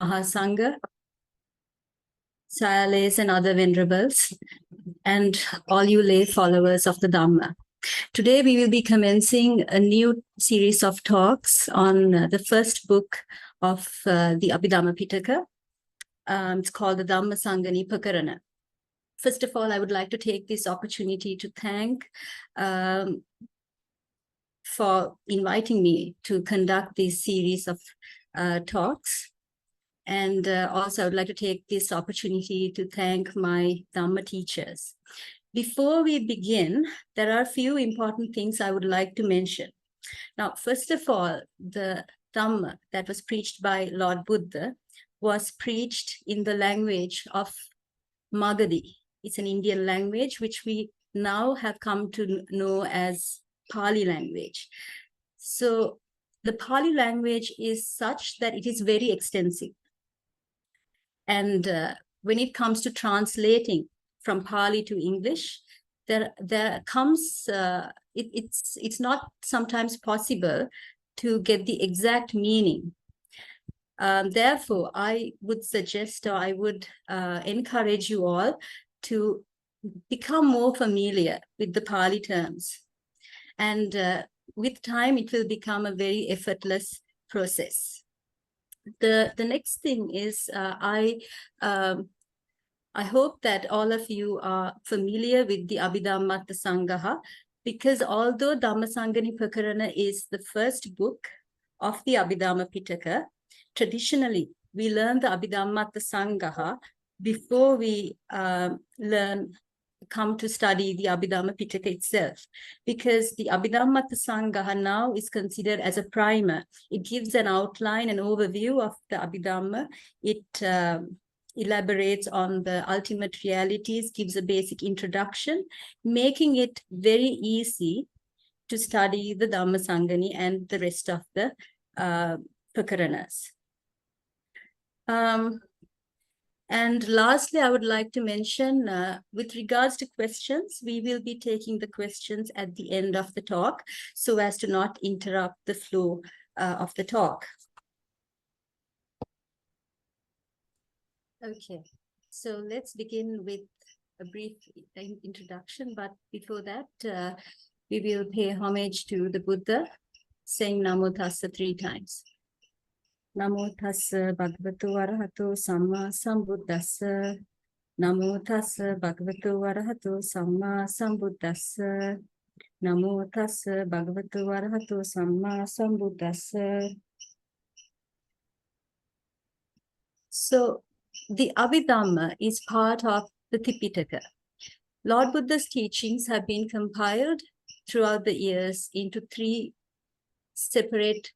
Mahasangha, Sayalays and other venerables, and all you lay followers of the Dhamma. Today we will be commencing a new series of talks on the first book of the Abhidhamma Pitaka. It's called the 1.Dhammasaṅgaṇī pakaraṇa. First of all, I would like to take this opportunity to thank for inviting me to conduct this series of talks. And also, I would like to take this opportunity to thank my Dhamma teachers. Before we begin, there are a few important things I would like to mention. Now, first of all, the Dhamma that was preached by Lord Buddha was preached in the language of Magadhi. It's an Indian language which we now have come to know as Pali language. So the Pali language is such that it is very extensive. And when it comes to translating from Pali to English, there comes, it's not sometimes possible to get the exact meaning. Therefore, I would suggest, or I would encourage you all to become more familiar with the Pali terms. And with time, it will become a very effortless process. The next thing is, I hope that all of you are familiar with the Abhidhammatthasaṅgaha, because although 1.Dhammasaṅgaṇī pakaraṇa is the first book of the Abhidhamma Pitaka, traditionally we learn the Abhidhammatthasaṅgaha before we come to study the Abhidhamma Pitaka itself, because the Abhidhammatthasaṅgaha now is considered as a primer. It gives an outline, an overview of the Abhidhamma. It elaborates on the ultimate realities, gives a basic introduction, making it very easy to study the 1.Dhammasaṅgaṇī and the rest of the pakaraṇas. And lastly, I would like to mention, with regards to questions, we will be taking the questions at the end of the talk so as to not interrupt the flow of the talk. Okay, so let's begin with a brief introduction. But before that, we will pay homage to the Buddha, saying Namo Tassa 3 times. Namo Tassa Bhagavato Arahato Samma Sambuddhassa. Namo Tassa Bhagavato Arahato Samma Sambuddhassa. Namo Tassa Bhagavato Arahato Samma Sambuddhassa. So, the Abhidhamma is part of the Tipitaka. Lord Buddha's teachings have been compiled throughout the years into 3 separate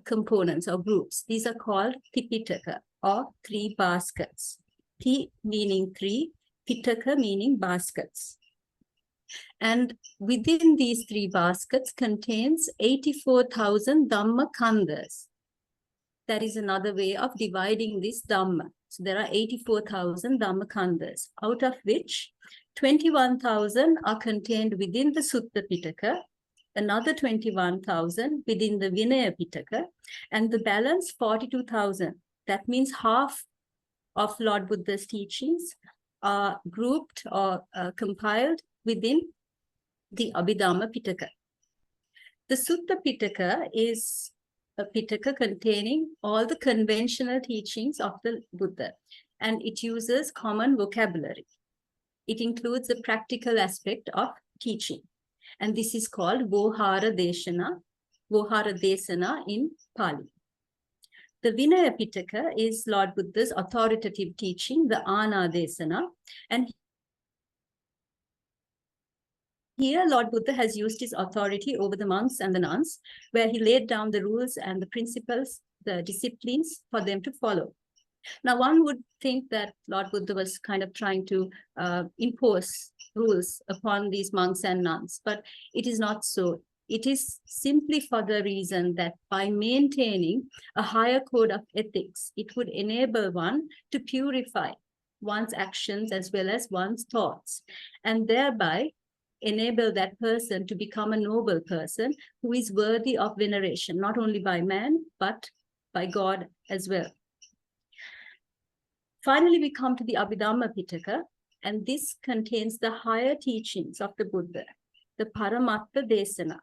components or groups. These are called Tipitaka, or 3 baskets. Ti meaning 3, Pitaka meaning baskets. And within these 3 baskets contains 84,000 Dhamma khandhas. That is another way of dividing this Dhamma. So there are 84,000 Dhamma khandhas, out of which 21,000 are contained within the Sutta Pitaka, another 21,000 within the Vinaya Pitaka, and the balance 42,000. That means half of Lord Buddha's teachings are grouped or compiled within the Abhidhamma Pitaka. The Sutta Pitaka is a Pitaka containing all the conventional teachings of the Buddha, and it uses common vocabulary. It includes the practical aspect of teaching. And this is called Vohara Desana in Pali. The Vinaya Pitaka is Lord Buddha's authoritative teaching, the Ana Desana. And here Lord Buddha has used his authority over the monks and the nuns, where he laid down the rules and the principles, the disciplines for them to follow. Now, one would think that Lord Buddha was kind of trying to impose rules upon these monks and nuns, but it is not so. It is simply for the reason that by maintaining a higher code of ethics, it would enable one to purify one's actions as well as one's thoughts, and thereby enable that person to become a noble person who is worthy of veneration, not only by man, but by God as well. Finally, we come to the Abhidhammatthasaṅgaha, and this contains the higher teachings of the Buddha, the Paramattha-desana.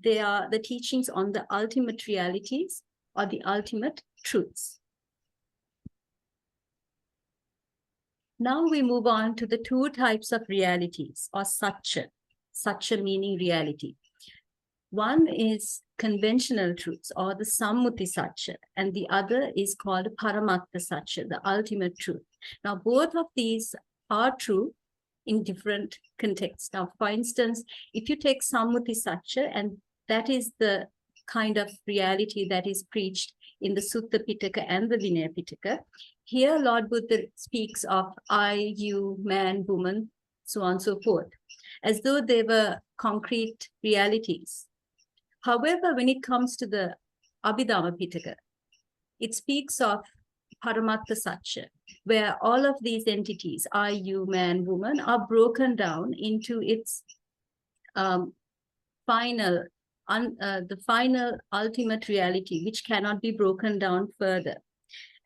They are the teachings on the ultimate realities or the ultimate truths. Now we move on to the two types of realities, or satcha. Satcha meaning reality. One is conventional truths, or the sammuti satcha, and the other is called paramattha satcha, the ultimate truth. Now, both of these are true in different contexts. Now, for instance, if you take sammuti satcha, and that is the kind of reality that is preached in the Sutta Pitaka and the Vinaya Pitaka, here Lord Buddha speaks of I, you, man, woman, so on and so forth, as though they were concrete realities. However, when it comes to the Abhidhamma Pitaka, it speaks of Paramattha Satcha, where all of these entities, I, you, man, woman, are broken down into its final ultimate reality, which cannot be broken down further.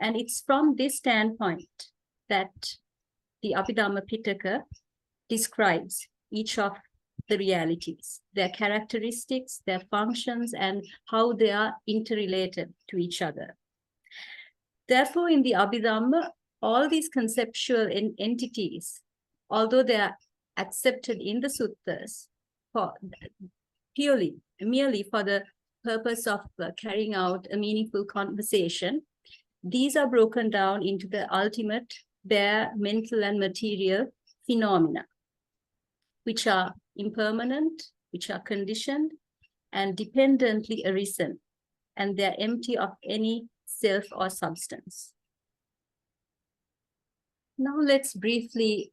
And it's from this standpoint that the Abhidhamma Pitaka describes each of the realities, their characteristics, their functions, and how they are interrelated to each other. Therefore, in the Abhidhamma, all these conceptual entities, although they are accepted in the suttas for merely for the purpose of carrying out a meaningful conversation, these are broken down into the ultimate bare mental and material phenomena, which are impermanent, which are conditioned, and dependently arisen, and they're empty of any self or substance. Now let's briefly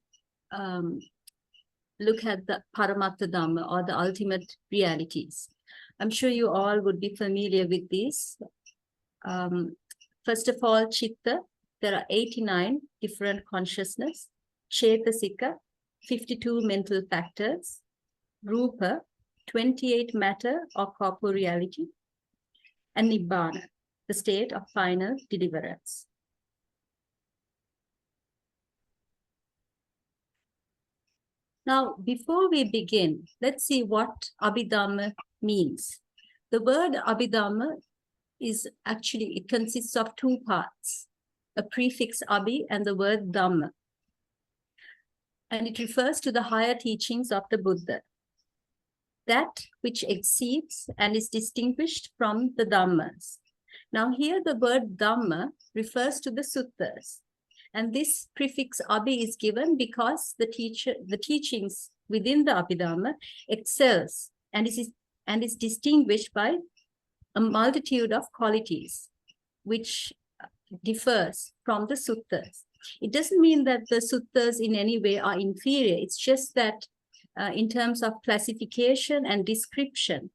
look at the Paramattha Dhamma, or the ultimate realities. I'm sure you all would be familiar with these. First of all, Chitta, there are 89 different consciousness, Chetasika, 52 mental factors, Rupa, 28 matter or corporeality, and Nibbana, the state of final deliverance. Now, before we begin, let's see what Abhidhamma means. The word Abhidhamma is actually, it consists of two parts, a prefix Abhi and the word Dhamma. And it refers to the higher teachings of the Buddha, that which exceeds and is distinguished from the Dhammas. Now here the word Dhamma refers to the suttas. And this prefix Abhi is given because the teachings within the Abhidhamma excels and is distinguished by a multitude of qualities, which differs from the suttas. It doesn't mean that the suttas in any way are inferior. It's just that in terms of classification and description,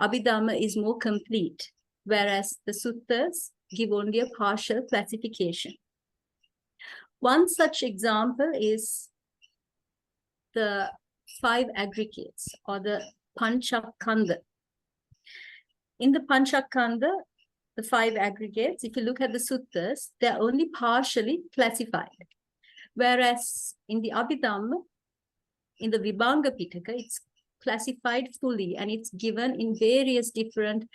Abhidhamma is more complete, whereas the suttas give only a partial classification. One such example is the 5 aggregates, or the Panchakanda. In the Panchakanda, the 5 aggregates, if you look at the suttas, they're only partially classified. Whereas in the Abhidhamma, in the Vibhanga Pitaka, it's classified fully and it's given in various different,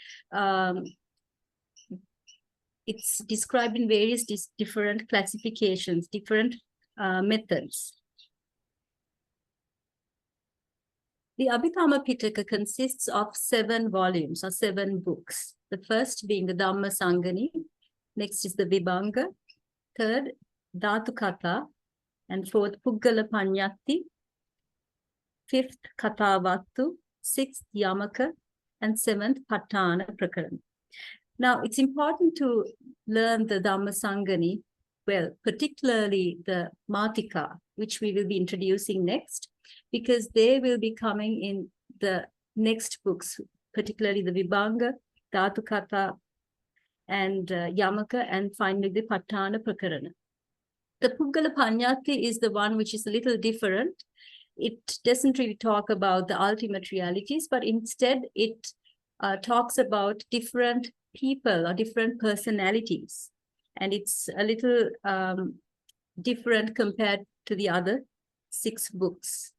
it's described in various different classifications, different methods. The Abhidhamma Pitaka consists of 7 volumes or 7 books. The first being the 1.Dhammasaṅgaṇī, next is the Vibhanga, third, Dhatu Katha, and fourth, Puggala Paññatti, fifth, Kathavattu, sixth, Yamaka, and seventh, Patthana Prakarana. Now, it's important to learn the 1.Dhammasaṅgaṇī well, particularly the Matika, which we will be introducing next, because they will be coming in the next books, particularly the Vibhanga, Dhatu Katha, and Yamaka, and finally the Patthana Prakarana. The Puggala Paññatti is the one which is a little different. It doesn't really talk about the ultimate realities, but instead it talks about different people or different personalities. And it's a little different compared to the other 6 books.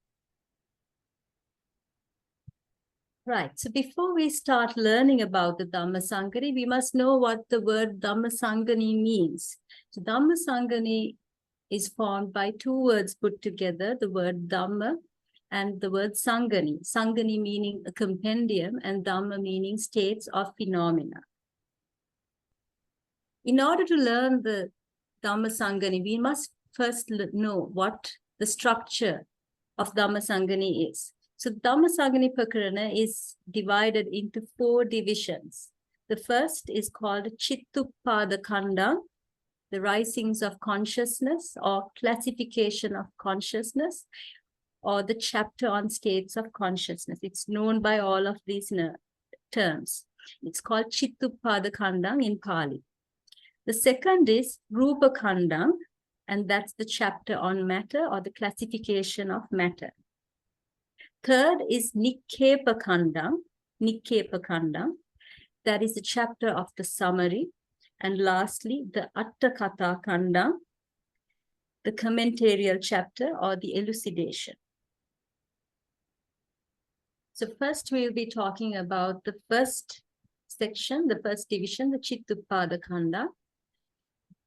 Right, so before we start learning about the Dhammasaṅgaṇī, we must know what the word Dhammasaṅgaṇī means. So Dhammasaṅgaṇī is formed by 2 words put together, the word Dhamma and the word Saṅgaṇī. Saṅgaṇī meaning a compendium and Dhamma meaning states or phenomena. In order to learn the Dhammasaṅgaṇī, we must first know what the structure of Dhammasaṅgaṇī is. So Dhammasaṅgaṇī pakaraṇa is divided into 4 divisions. The first is called Chittuppada-khandam, the risings of consciousness or classification of consciousness, or the chapter on states of consciousness. It's known by all of these terms. It's called Chittuppada-khandam in Pali. The second is Rupa-khandam, and that's the chapter on matter or the classification of matter. Third is Nikkepa-khandam, that is the chapter of the summary. And lastly, the Atthasālinī, the commentarial chapter or the elucidation. So first we'll be talking about the first section, the first division, the Chittuppada-khandam.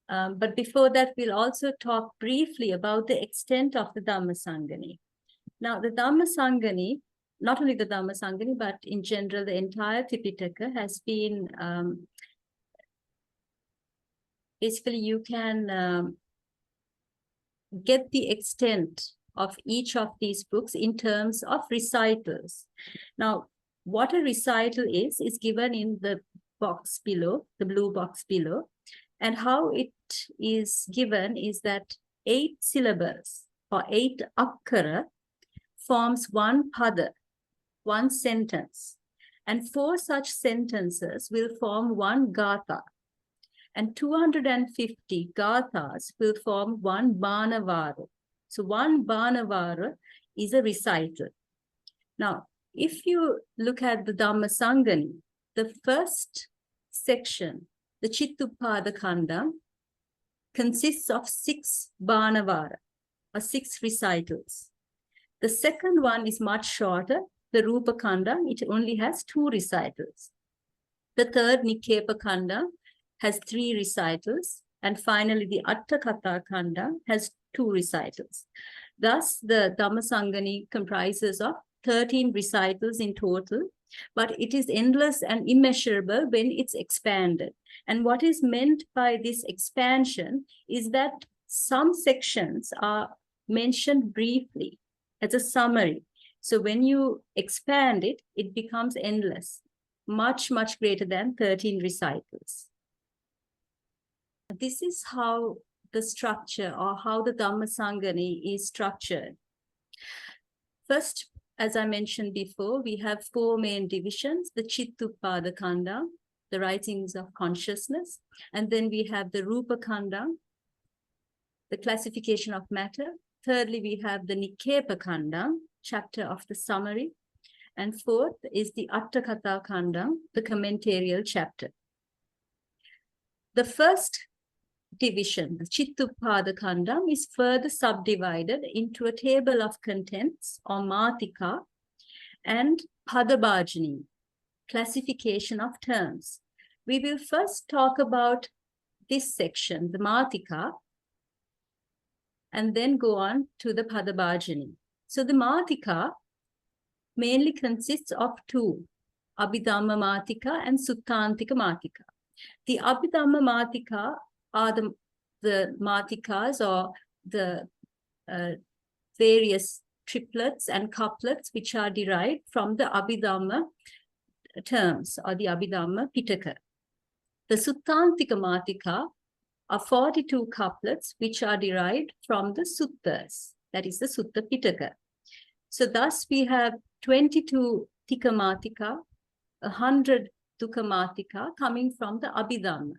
But before that, we'll also talk briefly about the extent of the Dhammasaṅgaṇī. Now, the Dhammasaṅgaṇī, not only the Dhammasaṅgaṇī, but in general, the entire Tipitaka has been, basically you can get the extent of each of these books in terms of recitals. Now, what a recital is given in the box below, the blue box below. And how it is given is that 8 syllables or 8 akkara forms 1 pada, 1 sentence. And 4 such sentences will form 1 gatha. And 250 gathas will form 1 banavara. So 1 banavara is a recital. Now, if you look at the Dhammasaṅgaṇī, the first section, the Chittuppada-khandam, consists of 6 banavara or 6 recitals. The second one is much shorter, the Rupa-khandam, it only has 2 recitals. The third, Nikkepa-khandam, has 3 recitals. And finally, the Atthasālinī has 2 recitals. Thus, the Dhammasaṅgaṇī comprises of 13 recitals in total, but it is endless and immeasurable when it's expanded. And what is meant by this expansion is that some sections are mentioned briefly as a summary. So when you expand it, it becomes endless, much, much greater than 13 recitals. This is how the structure or how the Dhammasaṅgaṇī is structured. First, as I mentioned before, we have 4 main divisions, the Chittuppada-khandam, the risings of consciousness. And then we have the Rupa-khandam, the classification of matter. Thirdly, we have the Nikkepa-khandam, chapter of the summary. And 4th is the Atthasālinī, the commentarial chapter. The first division, the Chittuppada-khandam, is further subdivided into a table of contents or Mātika and Padabhajani, classification of terms. We will first talk about this section, the Mātika, and then go on to the Padabhajani. So the Mātika mainly consists of 2, Abhidhammatthasaṅgaha and Suttantika Mātika. The Abhidhammatthasaṅgaha are the Mātikas or the various triplets and couplets which are derived from the Abhidhamma terms or the Abhidhamma Pitaka. The Suttantika Mātika are 42 couplets which are derived from the Suttas, that is the Sutta Pitaka. So thus we have 22 Tika Mātika, 100 Dukkha Mātika coming from the Abhidhamma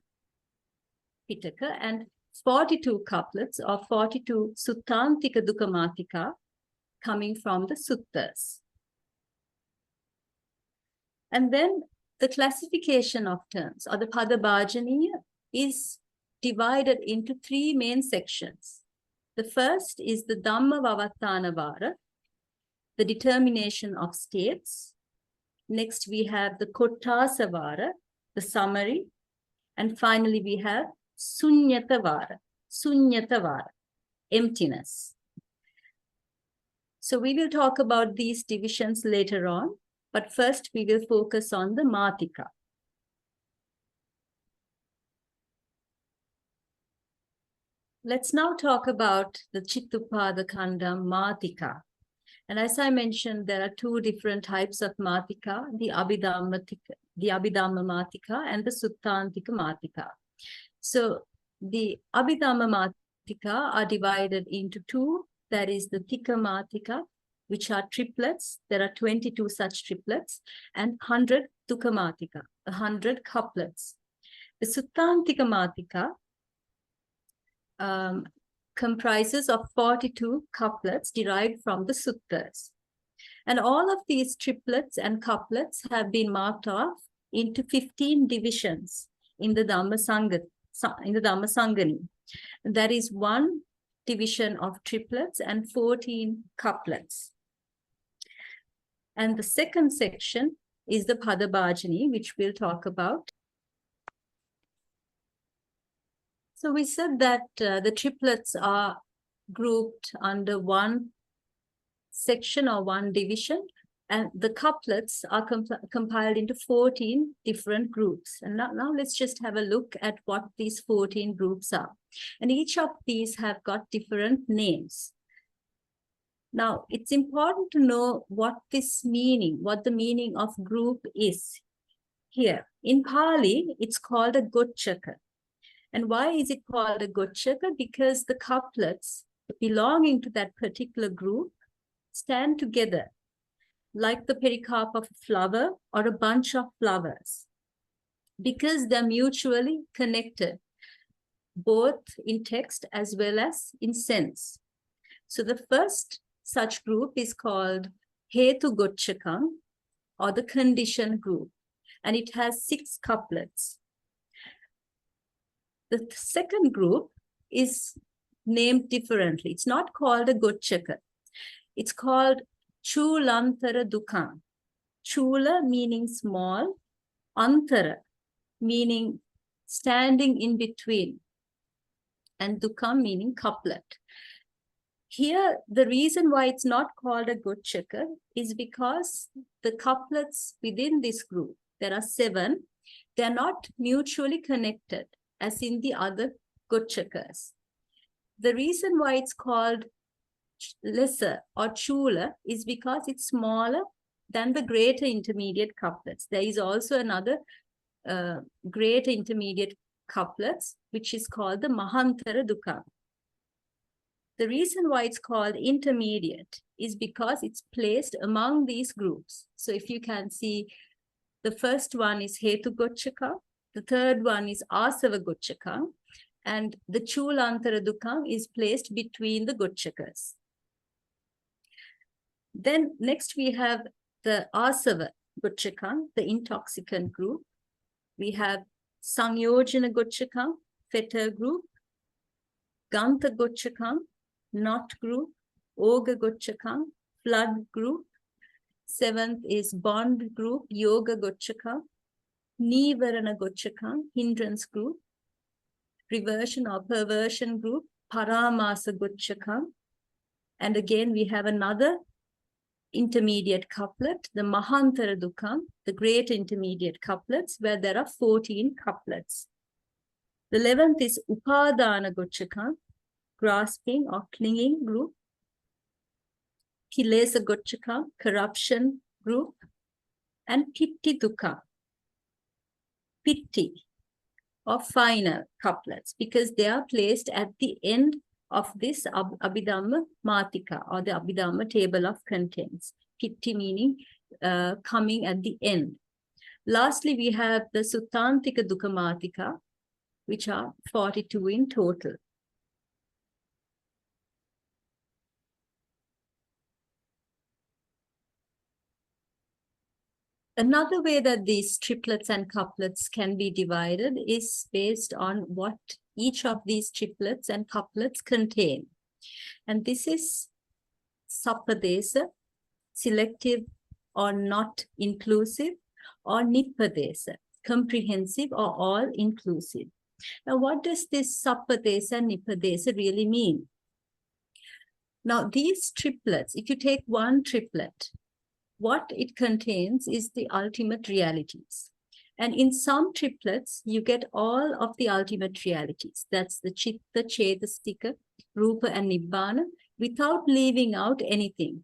Pitaka, and 42 couplets or 42 Suttantika Dukkha Mātika coming from the Suttas. And then the classification of terms or the Padabhajani is divided into 3 main sections. The first is the Dhammavavattanavara, the determination of states. Next, we have the Kottasavara, the summary. And finally, we have Sunyatavara, emptiness. So we will talk about these divisions later on, but first we will focus on the Matika. Let's now talk about the Chittupadakanda Matika. And as I mentioned, there are two different types of Matika, the Abhidhamma Matika and the Suttantika Matika. So the Abhidhamma Matika are divided into two. That is the Tika Matika, which are triplets. There are 22 such triplets, and 100 Tukka Matika, 100 couplets. The Suttantika Matika comprises of 42 couplets derived from the suttas. And all of these triplets and couplets have been marked off into 15 divisions in the Dhammasaṅgaṇī. That is one division of triplets and 14 couplets. And the second section is the Padabhajani, which we'll talk about. So we said that the triplets are grouped under one section or one division, and the couplets are compiled into 14 different groups. And now let's just have a look at what these 14 groups are. And each of these have got different names. Now, it's important to know what the meaning of group is here. In Pali, it's called a Gochaka. And why is it called a Gochaka? Because the couplets belonging to that particular group stand together like the pericarp of a flower or a bunch of flowers, because they're mutually connected, both in text as well as in sense. So the first such group is called Hetu Gochakam, or the condition group, and it has 6 couplets. The second group is named differently. It's not called a Gochaka. It's called Chulantara Dukkam. Chula meaning small, Antara meaning standing in between, and Dukkam meaning couplet. Here, the reason why it's not called a Gochaka is because the couplets within this group, there are 7, they're not mutually connected as in the other Gochakas. The reason why it's called lesser or chula is because it's smaller than the greater intermediate couplets. There is also another greater intermediate couplets, which is called the Mahāthera Dukkam. The reason why it's called intermediate is because it's placed among these groups. So if you can see, the first one is Hetu Gochaka, the third one is Asava Gochaka, and the Chulantara Dukkam is placed between the Gochakas. Then next we have the Asava Gochakam, the intoxicant group. We have Sangyojana Gochakam, fetter group, Gantha Gochakam, knot group, Oga Gochakam, flood group. 7th is bond group, Yoga Gochakam, Nivarana Gochakam, hindrance group, reversion or perversion group, Paramasa Gochakam. And again, we have another intermediate couplet, the Mahāthera Dukkam, the great intermediate couplets, where there are 14 couplets. The 11th is Upadana Gochakam, grasping or clinging group, Kilesa Gochakam, corruption group, and Pitti Dukkam, Pitti, or final couplets, because they are placed at the end of this Abhidhamma Matika, or the Abhidhamma table of contents. Pitti meaning coming at the end. Lastly, we have the Suttantika Dukkha Matika, which are 42 in total. Another way that these triplets and couplets can be divided is based on what each of these triplets and couplets contain. And this is Sappadesa, selective or not inclusive, or Nippadesa, comprehensive or all-inclusive. Now, what does this Sappadesa and Nippadesa really mean? Now, these triplets, if you take one triplet, what it contains is the ultimate realities. And in some triplets, you get all of the ultimate realities. That's the Chitta, Cetasika, Rupa, and Nibbana, without leaving out anything.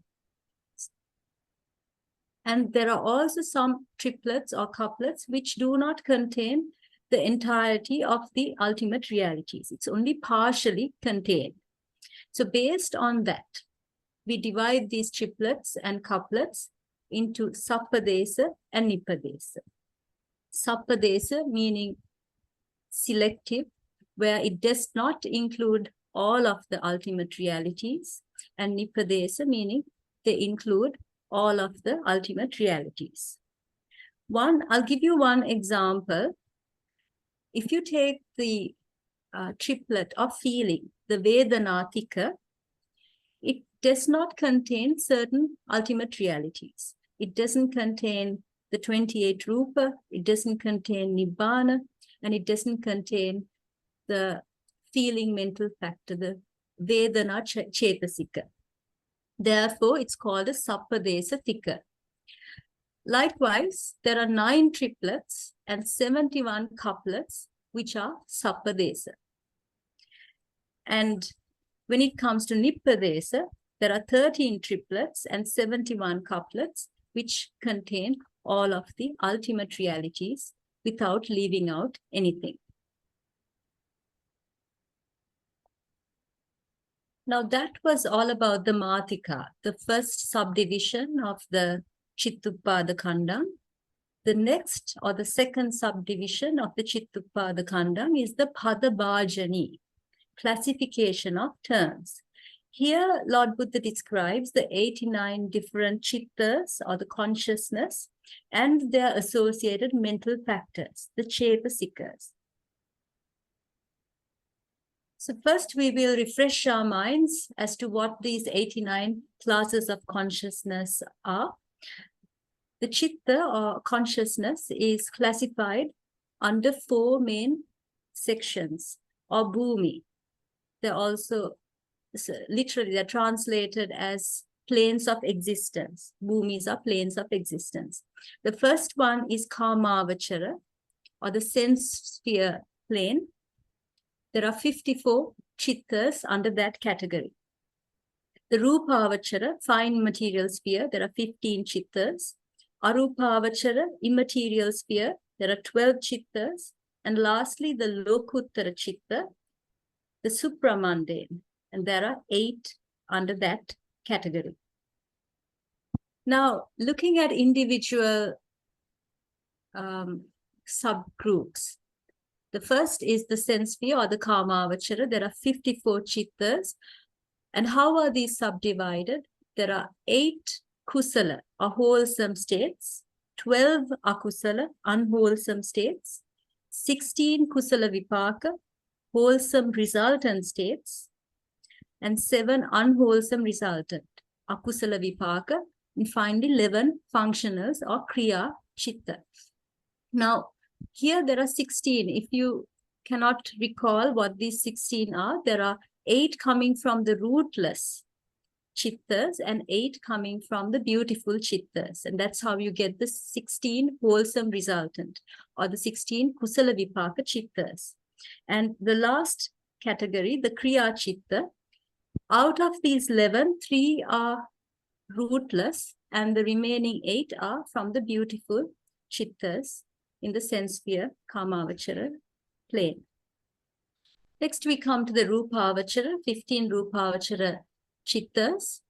And there are also some triplets or couplets which do not contain the entirety of the ultimate realities. It's only partially contained. So based on that, we divide these triplets and couplets into Sappadesa and Nippadesa. Sappadesa meaning selective, where it does not include all of the ultimate realities, and Nippadesa meaning they include all of the ultimate realities. I'll give you one example. If you take the triplet of feeling, the Vedanatika, it does not contain certain ultimate realities. It doesn't contain the 28 Rupa, it doesn't contain Nibbana, and it doesn't contain the feeling mental factor, the Vedana Cetasika. Therefore, it's called a Sappadesa Tika. Likewise, there are 9 triplets and 71 couplets, which are Sappadesa. And when it comes to Nippadesa, there are 13 triplets and 71 couplets, which contain all of the ultimate realities without leaving out anything. Now that was all about the Mātika, the first subdivision of the Chittuppada-khandam. The next or the second subdivision of the Chittuppada-khandam is the Padabhajani, classification of terms. Here, Lord Buddha describes the 89 different chittas or the consciousness and their associated mental factors, the Cetasikas. So first we will refresh our minds as to what these 89 classes of consciousness are. The chitta or consciousness is classified under 4 main sections or bhumi. They're also literally they're translated as planes of existence. Bhumis are planes of existence. The first one is Kamavachara or the sense sphere plane. There are 54 chittas under that category. The Rupavachara, fine material sphere, there are 15 chittas. Arupavachara, immaterial sphere, there are 12 chittas. And lastly, the Lokuttara chitta, the supramundane, and there are 8 under that category. Now, looking at individual subgroups, the first is the sense sphere or the Kamavachara. There are 54 chittas. And how are these subdivided? There are 8 kusala or wholesome states, 12 akusala, unwholesome states, 16 kusala vipaka, wholesome resultant states, and 7 unwholesome resultant, akusala vipaka, and finally 11 functionals or kriya chitta. Now, here there are 16. If you cannot recall what these 16 are, there are 8 coming from the rootless chittas and 8 coming from the beautiful chittas. And that's how you get the 16 wholesome resultant or the 16 kusala vipaka chittas. And the last category, the kriya chitta, out of these 11, 3 are rootless and the remaining 8 are from the beautiful chittas in the sense sphere, Kamavachara plane. Next, we come to the Rupavachara, 15 Rupavachara chittas.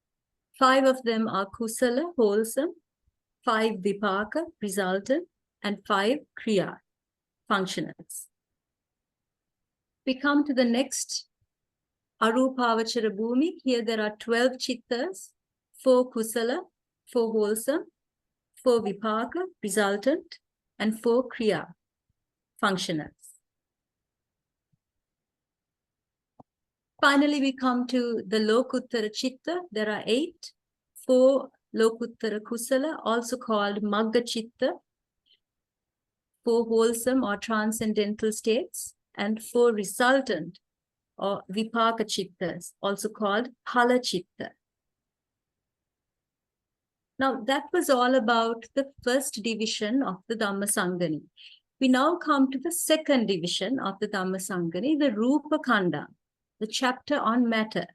5 of them are kusala, wholesome, 5 vipaka, resultant, and 5 kriya, functionals. We come to the next Arupavachara bhumi. Here there are 12 chittas, 4 kusala, 4 wholesome, 4 vipaka, resultant, and 4 kriya, functionals. finally, we come to the Lokuttara Chitta. There are 8, 4 Lokuttara Kusala, also called Magga Chitta, 4 wholesome or transcendental states, and 4 resultant or Vipaka Chittas, also called Phala Chitta. Now, that was all about the first division of the Dhammasaṅgaṇī. We now come to the second division of the Dhammasaṅgaṇī, the Rupa Khanda, the chapter on matter.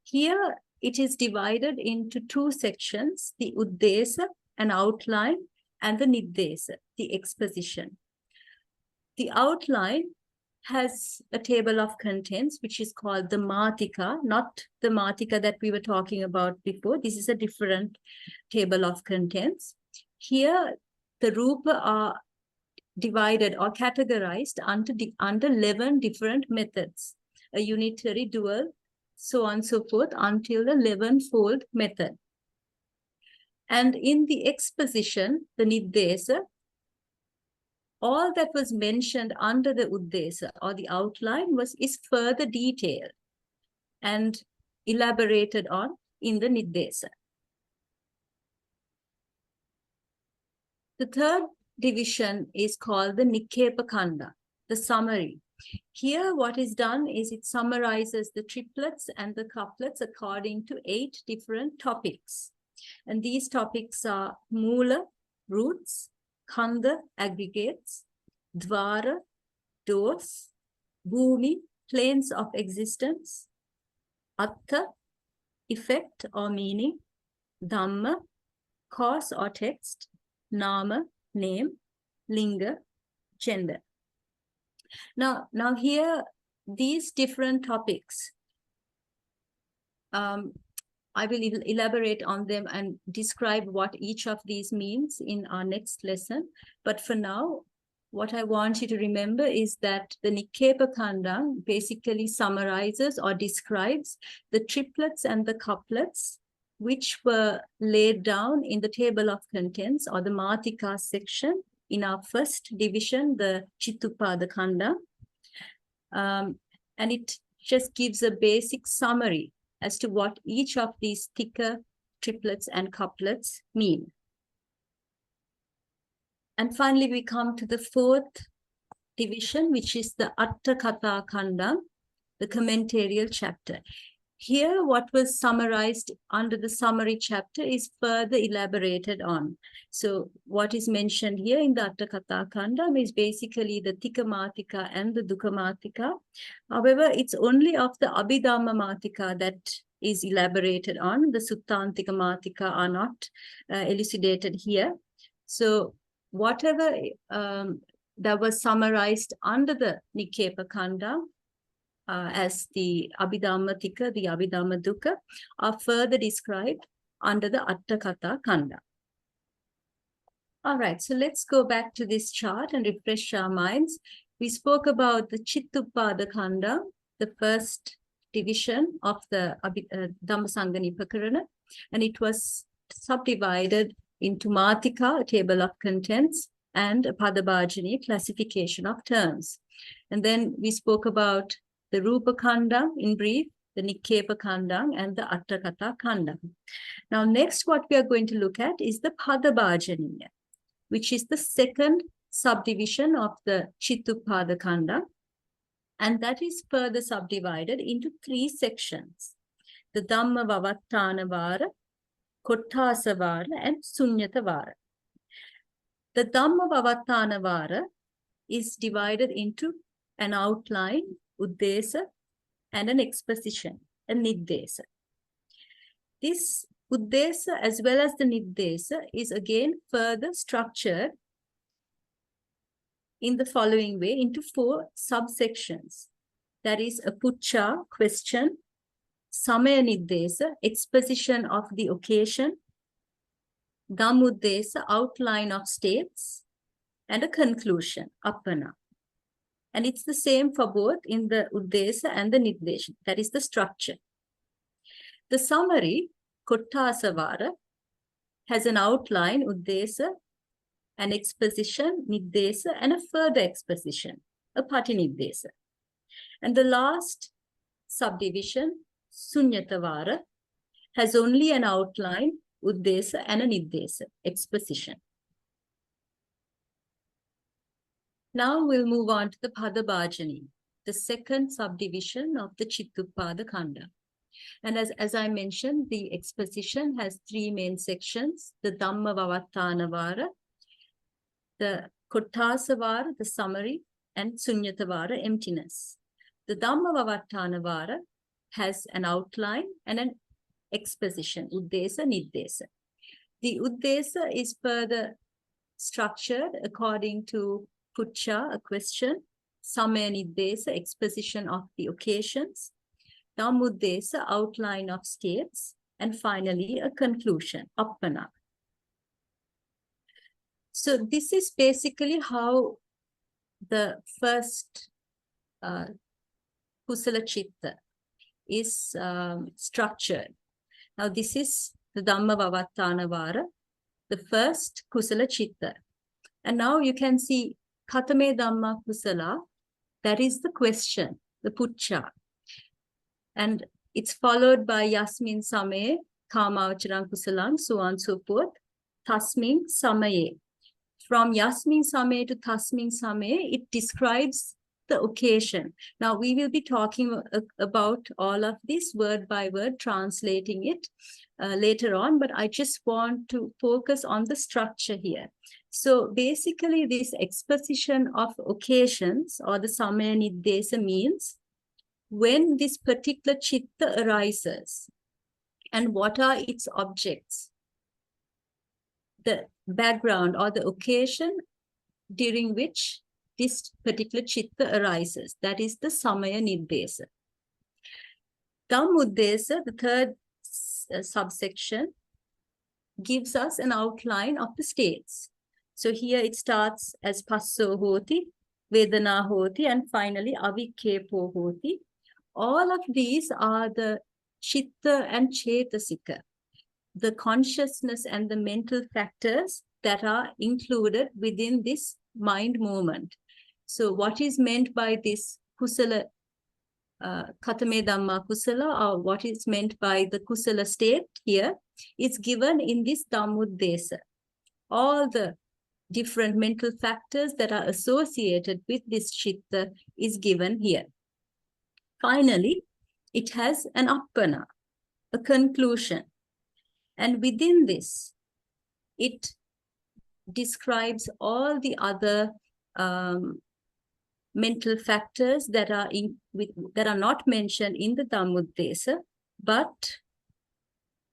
Here, it is divided into 2 sections, the Uddesa, an outline, and the Niddesa, the exposition. The outline has a table of contents, which is called the Matika, not the Matika that we were talking about before. This is a different table of contents. Here, the Rupa are divided or categorized under 11 different methods, a unitary, dual, so on and so forth, until the 11-fold method. And in the exposition, the Niddesa, all that was mentioned under the Uddesa or the outline is further detailed and elaborated on in the Niddesa. The third division is called the Nikkepa Khanda, the summary. Here, what is done is it summarizes the triplets and the couplets according to 8 different topics. And these topics are Mula, roots, Khanda, aggregates, Dvara, doors, Bhumi, planes of existence, Attha, effect or meaning, Dhamma, cause or text, Nama, name, Linga, gender. Now here, these different topics, I will elaborate on them and describe what each of these means in our next lesson. But for now, what I want you to remember is that the Nikkepa Khanda basically summarizes or describes the triplets and the couplets which were laid down in the table of contents or the Matika section in our first division, the Chittupada Khanda. And it just gives a basic summary as to what each of these thicker triplets and couplets mean. And finally, we come to the 4th division, which is the Atthakatha Khanda, the commentarial chapter. Here, what was summarized under the summary chapter is further elaborated on. So what is mentioned here in the Atthakatha Khanda is basically the Tika Matika and the Dukkha Matika. However, it's only of the Abhidhamma Matika that is elaborated on. The Suttantika Matika are not elucidated here. So whatever that was summarized under the Nikkepa Khanda, as the Abhidhammatika, the Abhidhamma Dukkha, are further described under the Atthakatha Khanda. All right, so let's go back to this chart and refresh our minds. We spoke about the Chittupada Khanda, the first division of the Dhammasaṅgaṇī pakaraṇa, and it was subdivided into Matika, a table of contents, and a Padabhajani, classification of terms. And then we spoke about the Rupa Khanda in brief, the Nikkepa Khanda, and the Atthakatha Khanda. Now, next, what we are going to look at is the Padabhajani, which is the second subdivision of the Chittupada Khanda, and that is further subdivided into 3 sections: the Dhamma Vavattana Vara, Koṭṭhāsa Vara, and Suññata Vara. The Dhamma Vavattana Vara is divided into an outline, Uddesa, and an exposition, a Niddesa. This Uddesa as well as the Niddesa is again further structured in the following way into 4 subsections. That is a Pucca, question, Samaya Niddesa, exposition of the occasion, Dhammuddesa, outline of states, and a conclusion, Appana. And it's the same for both in the Uddesa and the Niddesa. That is the structure. The summary, Koṭṭhāsa Vara, has an outline, Uddesa, an exposition, Niddesa, and a further exposition, a Patiniddesa. And the last subdivision, Sunyatavara, has only an outline, Uddesa, and a Niddesa, exposition. Now we'll move on to the Padabhajani, the second subdivision of the Chittupada Khanda. And as I mentioned, the exposition has three main sections: the Dhammavavatthanavara, the Kottasavara, the summary, and Sunyatavara, emptiness. The Dhammavavatthanavara has an outline and an exposition, Uddesa, Niddesa. The Uddesa is further structured according to Pucca, a question, Samaya Niddesa, exposition of the occasions, Dhammuddesa, outline of states, and finally a conclusion, Appana. So this is basically how the first Kusala Chitta is structured. Now this is the Dhammavavatthanavara, the first Kusala Chitta. And now you can see Katame Dhamma Kusala, that is the question, the Pucca. And it's followed by Yasmin Samaye, Kamavacharan Kusalan, so on and so forth, Tasmin Samaye. From Yasmin Samaye to Tasmin Samaye, it describes the occasion. Now we will be talking about all of this word by word, translating it later on, but I just want to focus on the structure here. So basically this exposition of occasions or the Samaya Niddesa means when this particular chitta arises and what are its objects, the background or the occasion during which this particular chitta arises. That is the Samaya Niddesa. Dhammuddesa, the third subsection, gives us an outline of the states. So here it starts as Passo Hoti, Vedana Hoti, and finally Avikkepo Hoti. All of these are the Chitta and Chetasika, the consciousness and the mental factors that are included within this mind movement. So what is meant by this Kusala, Katame Dhamma Kusala, or what is meant by the Kusala state here is given in this Dhammuddesa. All the different mental factors that are associated with this Chitta is given here. Finally, it has an Appana, a conclusion. And within this, it describes all the other mental factors that are not mentioned in the Dhammuddesa, but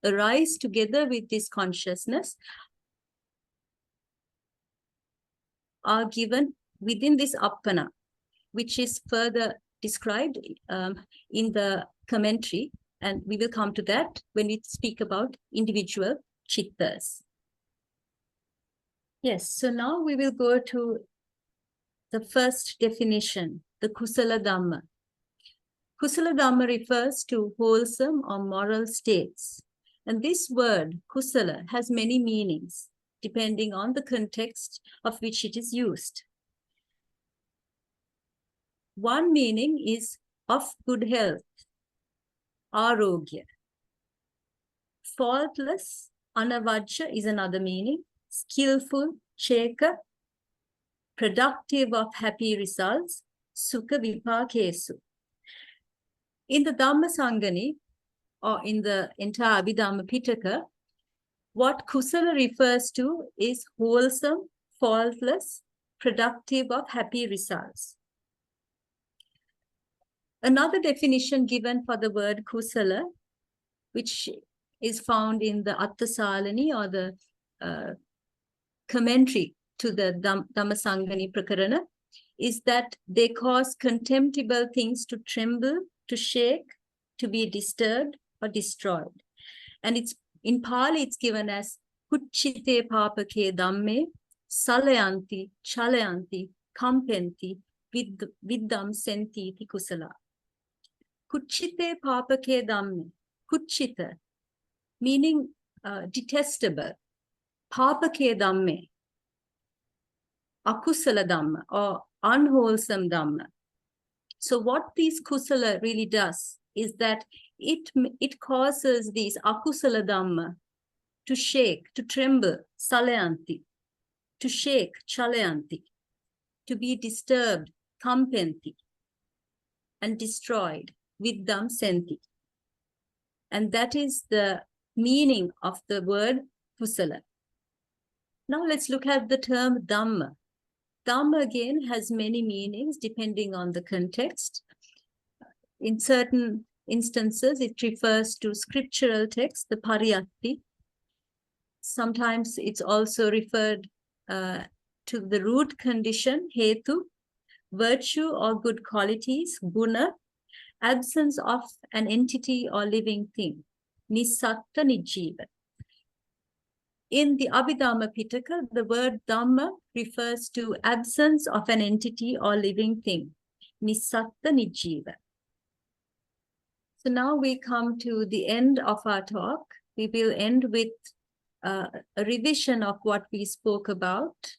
arise together with this consciousness, are given within this Appana, which is further described in the commentary, and we will come to that when we speak about individual chittas. Yes, so now we will go to the first definition, the Kusala Dhamma. Kusala Dhamma refers to wholesome or moral states. And this word, Kusala, has many meanings, depending on the context of which it is used. One meaning is of good health, arogya. Faultless, anavajja is another meaning. Skillful, cheka. Productive of happy results, sukha vipakesu. In the Dhammasaṅgaṇī, or in the entire Abhidhamma Pitaka, what Kusala refers to is wholesome, faultless, productive of happy results. Another definition given for the word Kusala, which is found in the Atthasālinī, or the commentary to the Dhammasaṅgaṇī Prakarana, is that they cause contemptible things to tremble, to shake, to be disturbed or destroyed. And it's in Pali, it's given as Kucchite papake dhamme, salayanti, chalayanti, kampenti, viddam sentiti kusala. Kucchite papake dhamme, kucchita, meaning detestable, papake dhamme, akusala dhamma, or unwholesome dhamma. So what these kusala really does is that it causes these akusala dhamma to shake, to tremble, salayanti, to shake, chalayanti, to be disturbed, kampanti, and destroyed, viddham senti. And that is the meaning of the word kusala. Now let's look at the term Dhamma. Dhamma again has many meanings depending on the context. In certain instances, it refers to scriptural text, the pariyatti. Sometimes it's also referred to the root condition, hetu, virtue or good qualities, guna, absence of an entity or living thing, nisatta nijjiva. In the Abhidhamma Pitaka, the word Dhamma refers to absence of an entity or living thing, nisatta nijjiva. So now we come to the end of our talk. We will end with a revision of what we spoke about.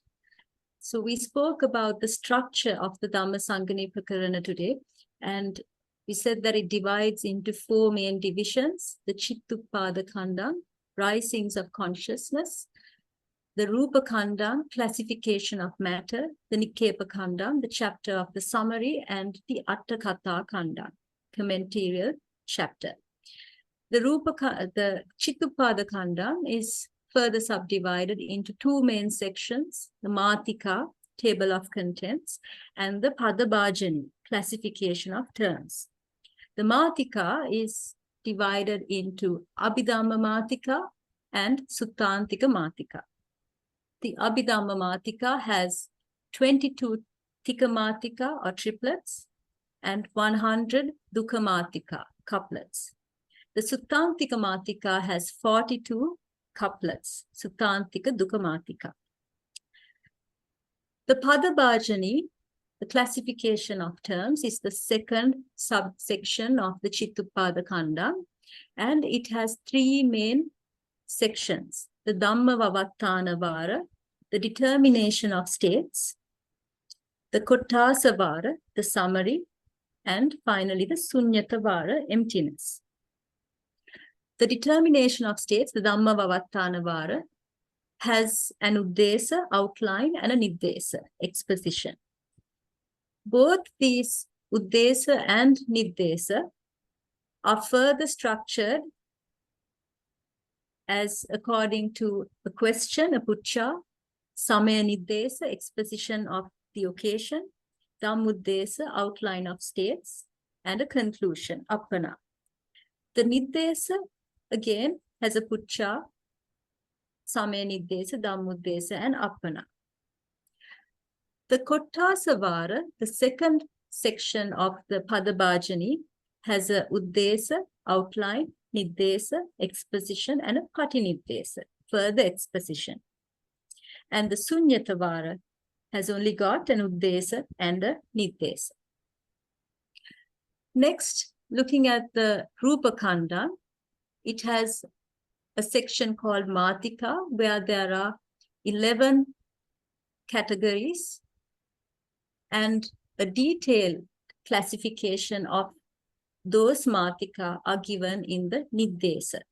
So we spoke about the structure of the Dhammasaṅgaṇī pakaraṇa today, and we said that it divides into 4 main divisions: the Chittupada Khandam, risings of consciousness; the Rupa Khandam, classification of matter; the Nikkepa Khandam, the chapter of the summary; and the Atthasālinī Khandam, commentarial chapter. The Chittupada Khandam is further subdivided into 2 main sections: the Mātika, table of contents, and the Padabhajani, classification of terms. The Mātika is divided into Abhidhammatthasaṅgaha and Suttantika Mātika. The Abhidhammatthasaṅgaha has 22 Tikamatika or triplets and 100 Dukkamatika couplets. The Suttantika Mātika has 42 couplets, Suttantika Dukkamatika. The Padabhajani, the classification of terms, is the second subsection of the Chittupada Khandam, and it has 3 main sections: the Dhammavavattana, the determination of states; the Kottasavara, the summary; and finally the Sunyatavara, emptiness. The determination of states, the Dhammavavattana, has an Uddesa, outline, and a Niddesa, exposition. Both these Uddesa and Niddesa are further structured as according to a question, a puccha; Samaya Niddesa, exposition of the occasion; Dhammuddesa, outline of states; and a conclusion, appana. The Niddesa again has a puccha, Samaya Niddesa, Dhammuddesa, and appana. The Kottasavara, the second section of the Padabhajani, has a Uddesa, outline, Niddesa, exposition, and a Patiniddesa, further exposition. And the Sunyatavara has only got an Uddesa and a Niddesa. Next, looking at the Rupa Khandam, it has a section called Mātika, where there are 11 categories, and a detailed classification of those Mātika are given in the Niddesa.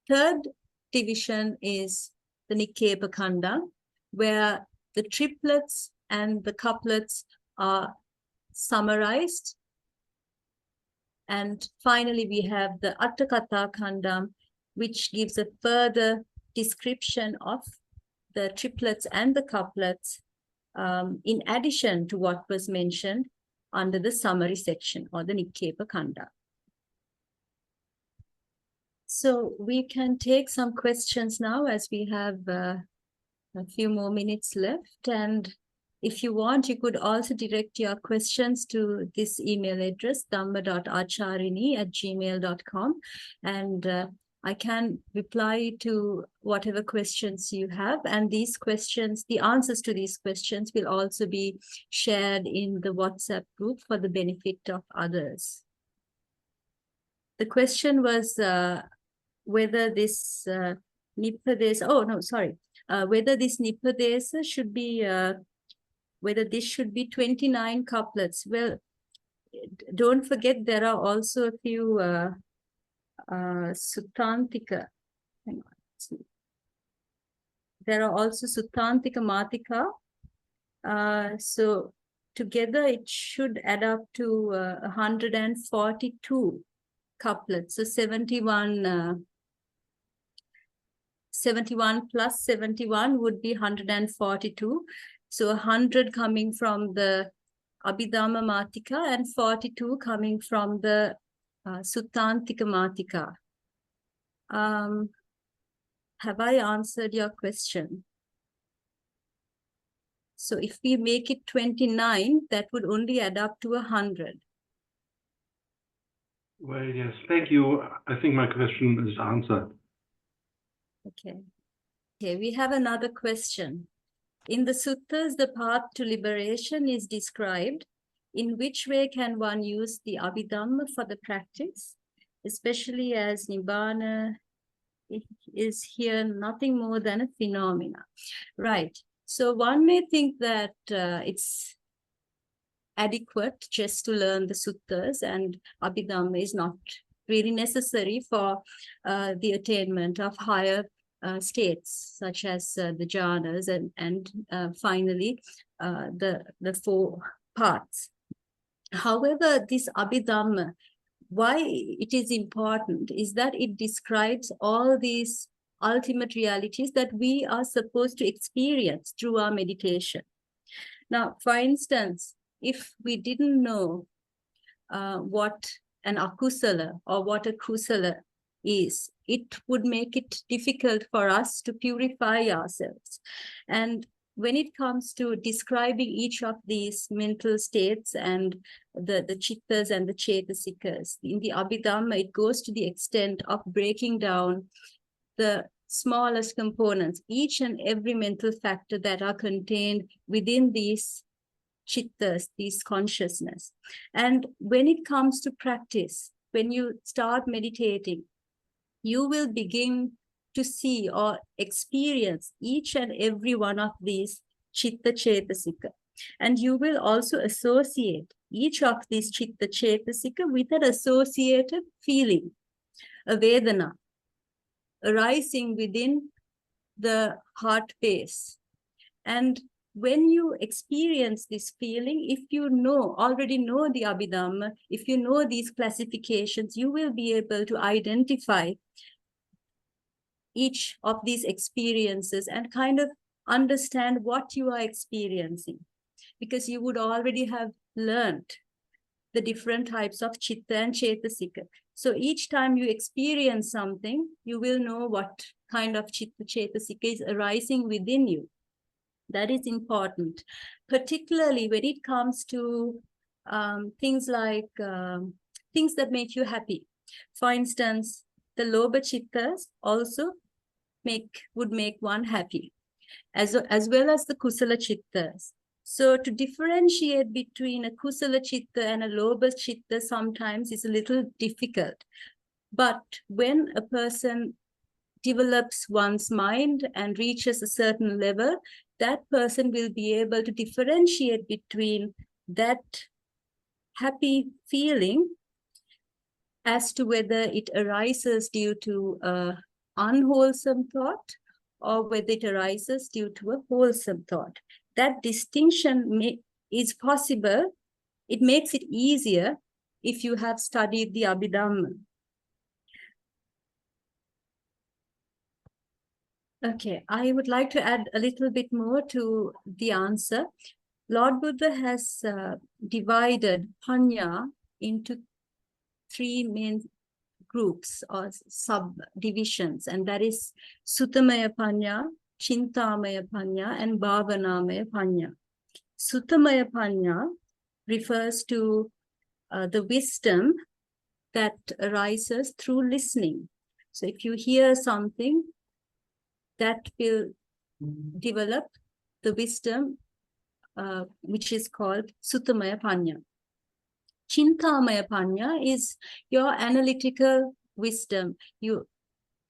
Third division is the Nikkepa Khandam, where the triplets and the couplets are summarized. And finally, we have the Atthakatha Khandam, which gives a further description of the triplets and the couplets, in addition to what was mentioned under the summary section or the Nikkepa Khandam. So we can take some questions now, as we have a few more minutes left. And if you want, you could also direct your questions to this email address, dhamma.acharini@gmail.com. And I can reply to whatever questions you have. And these questions, the answers to these questions will also be shared in the WhatsApp group for the benefit of others. The question was whether this whether this Nippadesa should be, whether this should be 29 couplets. Well, don't forget there are also a few Suttantika. Hang on. There are also Suttantika Matika. So together it should add up to 142 couplets. So 71 plus 71 would be 142. So 100 coming from the Abhidhamma Matika and 42 coming from the Suttantika Matika. Have I answered your question? So if we make it 29, that would only add up to 100. Well, yes, thank you. I think my question is answered. Okay. Okay, we have another question. In the suttas, the path to liberation is described. In which way can one use the Abhidhamma for the practice, especially as Nibbana is here nothing more than a phenomena? Right. So one may think that it's adequate just to learn the suttas, and Abhidhamma is not really necessary for the attainment of higher states, such as the jhanas and finally the four paths. However, this Abhidhamma, why it is important is that it describes all these ultimate realities that we are supposed to experience through our meditation. Now, for instance, if we didn't know what an akusala or what a kusala is, it would make it difficult for us to purify ourselves. And when it comes to describing each of these mental states and the chittas and the cetasikas, in the Abhidhamma, it goes to the extent of breaking down the smallest components, each and every mental factor that are contained within these chittas, these consciousness. And when it comes to practice, when you start meditating, you will begin to see or experience each and every one of these chitta cetasika. And you will also associate each of these chitta cetasika with an associated feeling, a vedana, arising within the heart base. And when you experience this feeling, if you already know the Abhidhamma, if you know these classifications, you will be able to identify each of these experiences and kind of understand what you are experiencing, because you would already have learned the different types of chitta and cetasika. So each time you experience something, you will know what kind of chitta cetasika is arising within you. That is important, particularly when it comes to things like things that make you happy. For instance, the lobha chittas also would make one happy, as well as the kusala chittas. So to differentiate between a kusala chitta and a lobha chitta sometimes is a little difficult. But when a person develops one's mind and reaches a certain level, that person will be able to differentiate between that happy feeling as to whether it arises due to a unwholesome thought or whether it arises due to a wholesome thought. That distinction is possible. It makes it easier if you have studied the Abhidhamma. Okay, I would like to add a little bit more to the answer. Lord Buddha has divided Panya into three main groups or subdivisions, and that is Suttamaya Panya, Chintamaya Panya, and Bhavanamaya Panya. Suttamaya Panya refers to the wisdom that arises through listening. So if you hear something, that will develop the wisdom which is called Suttamaya Panya. Chintamaya Panya is your analytical wisdom. You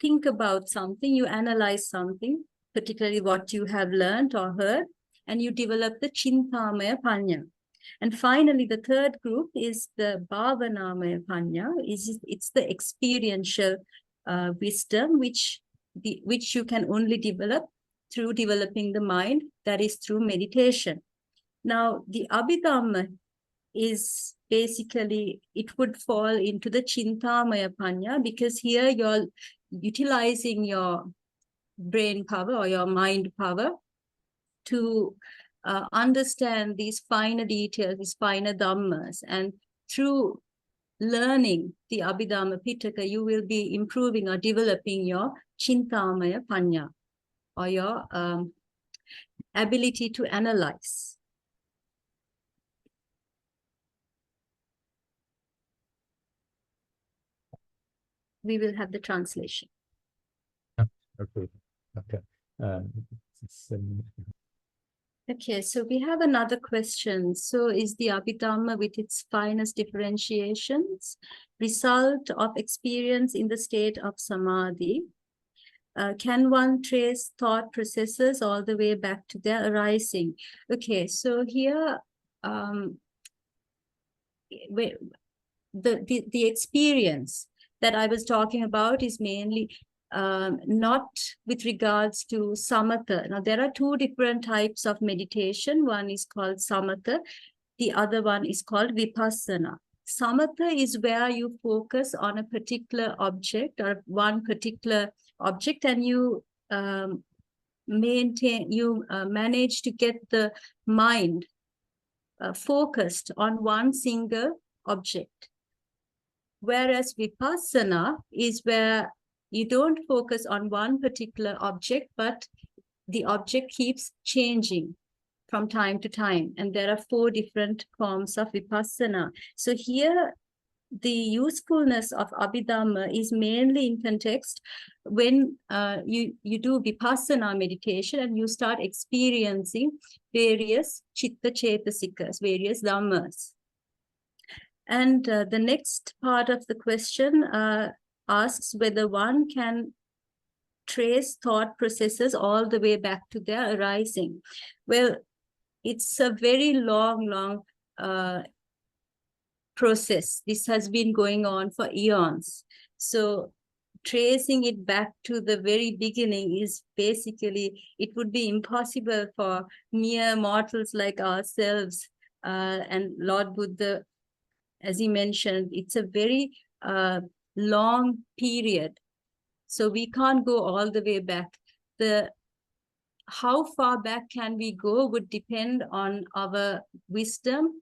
think about something, you analyze something, particularly what you have learned or heard, and you develop the Chintamaya Panya. And finally, the third group is the Bhavanamaya Panya. It's the experiential wisdom which you can only develop through developing the mind, that is through meditation. Now, the Abhidhamma is basically, it would fall into the Chintamaya Panya, because here you're utilizing your brain power or your mind power to understand these finer details, these finer dhammas. And through learning the Abhidhamma Pitaka, you will be improving or developing your Chintamaya Panya, or your ability to analyze. We will have the translation. Okay. Okay, so we have another question. So is the Abhidhamma with its finest differentiations result of experience in the state of Samadhi? Can one trace thought processes all the way back to their arising? Okay, so here the experience that I was talking about is mainly not with regards to samatha. Now, there are two different types of meditation. One is called samatha. The other one is called vipassana. Samatha is where you focus on a particular object or one particular object, and you manage to get the mind focused on one single object. Whereas vipassana is where you don't focus on one particular object, but the object keeps changing from time to time. And there are 4 different forms of vipassana. So here, the usefulness of Abhidhamma is mainly in context when you do vipassana meditation and you start experiencing various chitta chetasikas, various dhammas. And the next part of the question asks whether one can trace thought processes all the way back to their arising. Well, it's a very long process. This has been going on for eons. So tracing it back to the very beginning is basically, it would be impossible for mere mortals like ourselves. And Lord Buddha, as he mentioned, it's a very long period. So we can't go all the way back. How far back can we go would depend on our wisdom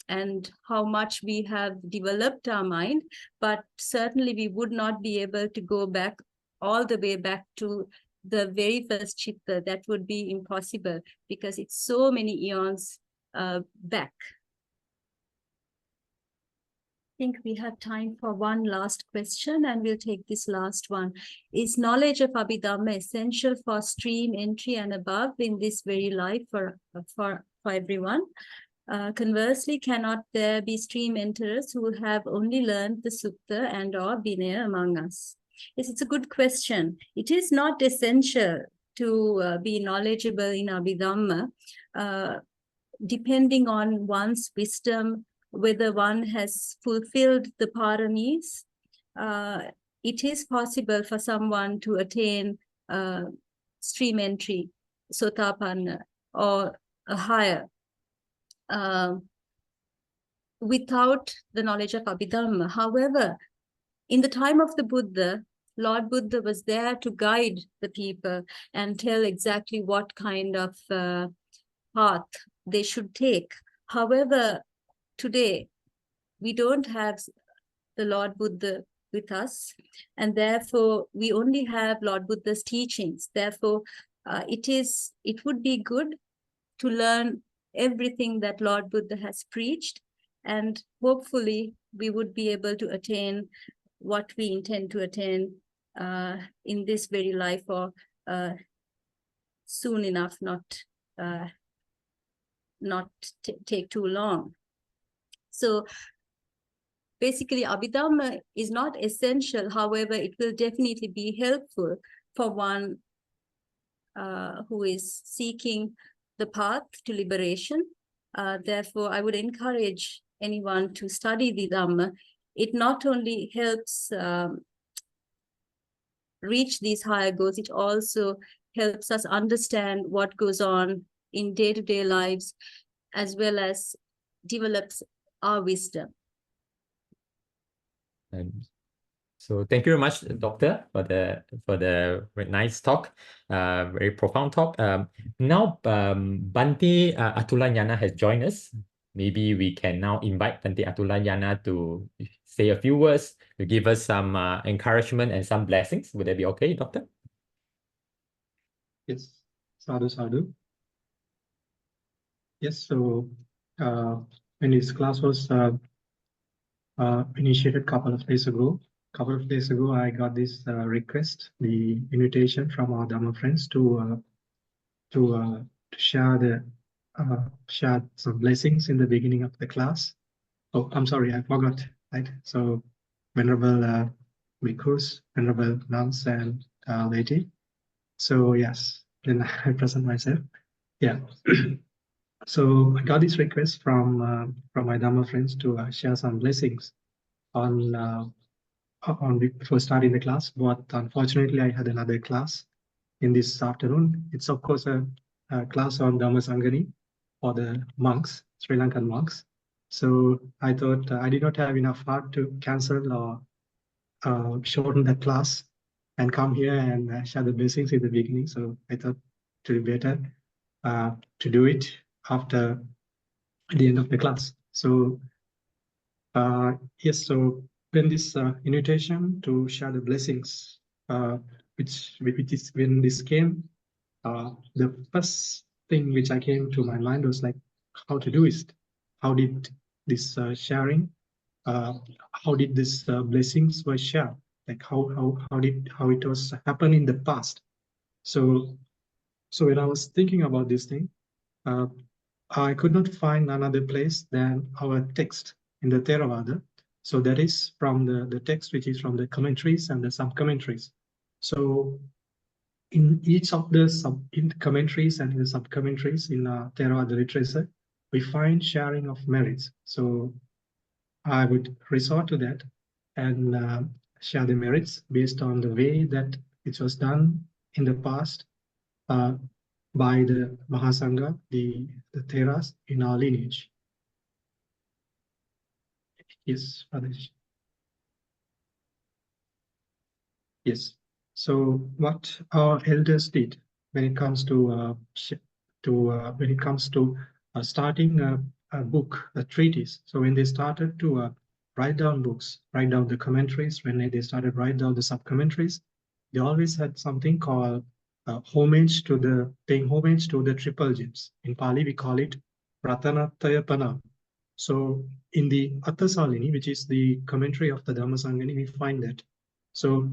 and how much we have developed our mind. But certainly we would not be able to go back all the way back to the very first chitta. That would be impossible because it's so many eons back. I think we have time for one last question, and we'll take this last one. Is knowledge of Abhidhamma essential for stream entry and above in this very life for everyone? Conversely, cannot there be stream enterers who have only learned the sutta and or vinaya among us? Yes, it's a good question. It is not essential to be knowledgeable in Abhidhamma, depending on one's wisdom, whether one has fulfilled the paramis. It is possible for someone to attain stream entry, sotapanna, or a higher, without the knowledge of Abhidhamma. However, in the time of the Buddha, Lord Buddha was there to guide the people and tell exactly what kind of path they should take. However, today, we don't have the Lord Buddha with us, and therefore we only have Lord Buddha's teachings. Therefore, it would be good to learn everything that Lord Buddha has preached, and hopefully we would be able to attain what we intend to attain in this very life, or soon enough, not take too long. So basically, Abhidhamma is not essential. However, it will definitely be helpful for one who is seeking the path to liberation. Therefore, I would encourage anyone to study the Dhamma. It not only helps reach these higher goals, it also helps us understand what goes on in day-to-day lives, as well as develops our wisdom. So thank you very much, Doctor, for the very nice talk, very profound talk. Now, Bhante Atthasālinī has joined us. Maybe we can now invite Bhante Atthasālinī to say a few words, to give us some encouragement and some blessings. Would that be okay, Doctor? Yes, sadhu, sadhu. Yes, so when this class was initiated a couple of days ago, I got this request, the invitation from our Dhamma friends to share some blessings in the beginning of the class. Oh, I'm sorry, I forgot. Right. So, Venerable Bhikkhus, Venerable nuns, and laity. So yes, then I present myself. Yeah. So I got this request from my Dhamma friends to share some blessings on before starting the class, but unfortunately I had another class in this afternoon. It's of course a class on 1.Dhammasaṅgaṇī for the monks, Sri Lankan monks. So I thought I did not have enough heart to cancel or shorten the class and come here and share the blessings in the beginning. So I thought it would be better to do it after the end of the class. So yes, so when this invitation to share the blessings, when this came, the first thing which I came to my mind was like how to do it. How did this sharing? How did this blessings were shared? Like how it was happen in the past? So when I was thinking about this thing, I could not find another place than our text in the Theravada. So that is from the text which is from the commentaries and the sub-commentaries. So in each of the commentaries and in the sub-commentaries in Theravada literature, we find sharing of merits. So I would resort to that and share the merits based on the way that it was done in the past by the Mahasangha, the Theras in our lineage. Yes, Pradesh. Yes. So what our elders did when it comes to starting a book, a treatise. So when they started to write down books, write down the commentaries, when they started write down the sub-commentaries, they always had something called paying homage to the triple gems. In Pali, we call it Ratanatayapana. So in the Atthasālinī, which is the commentary of the Dhammasaṅgaṇī, we find that. So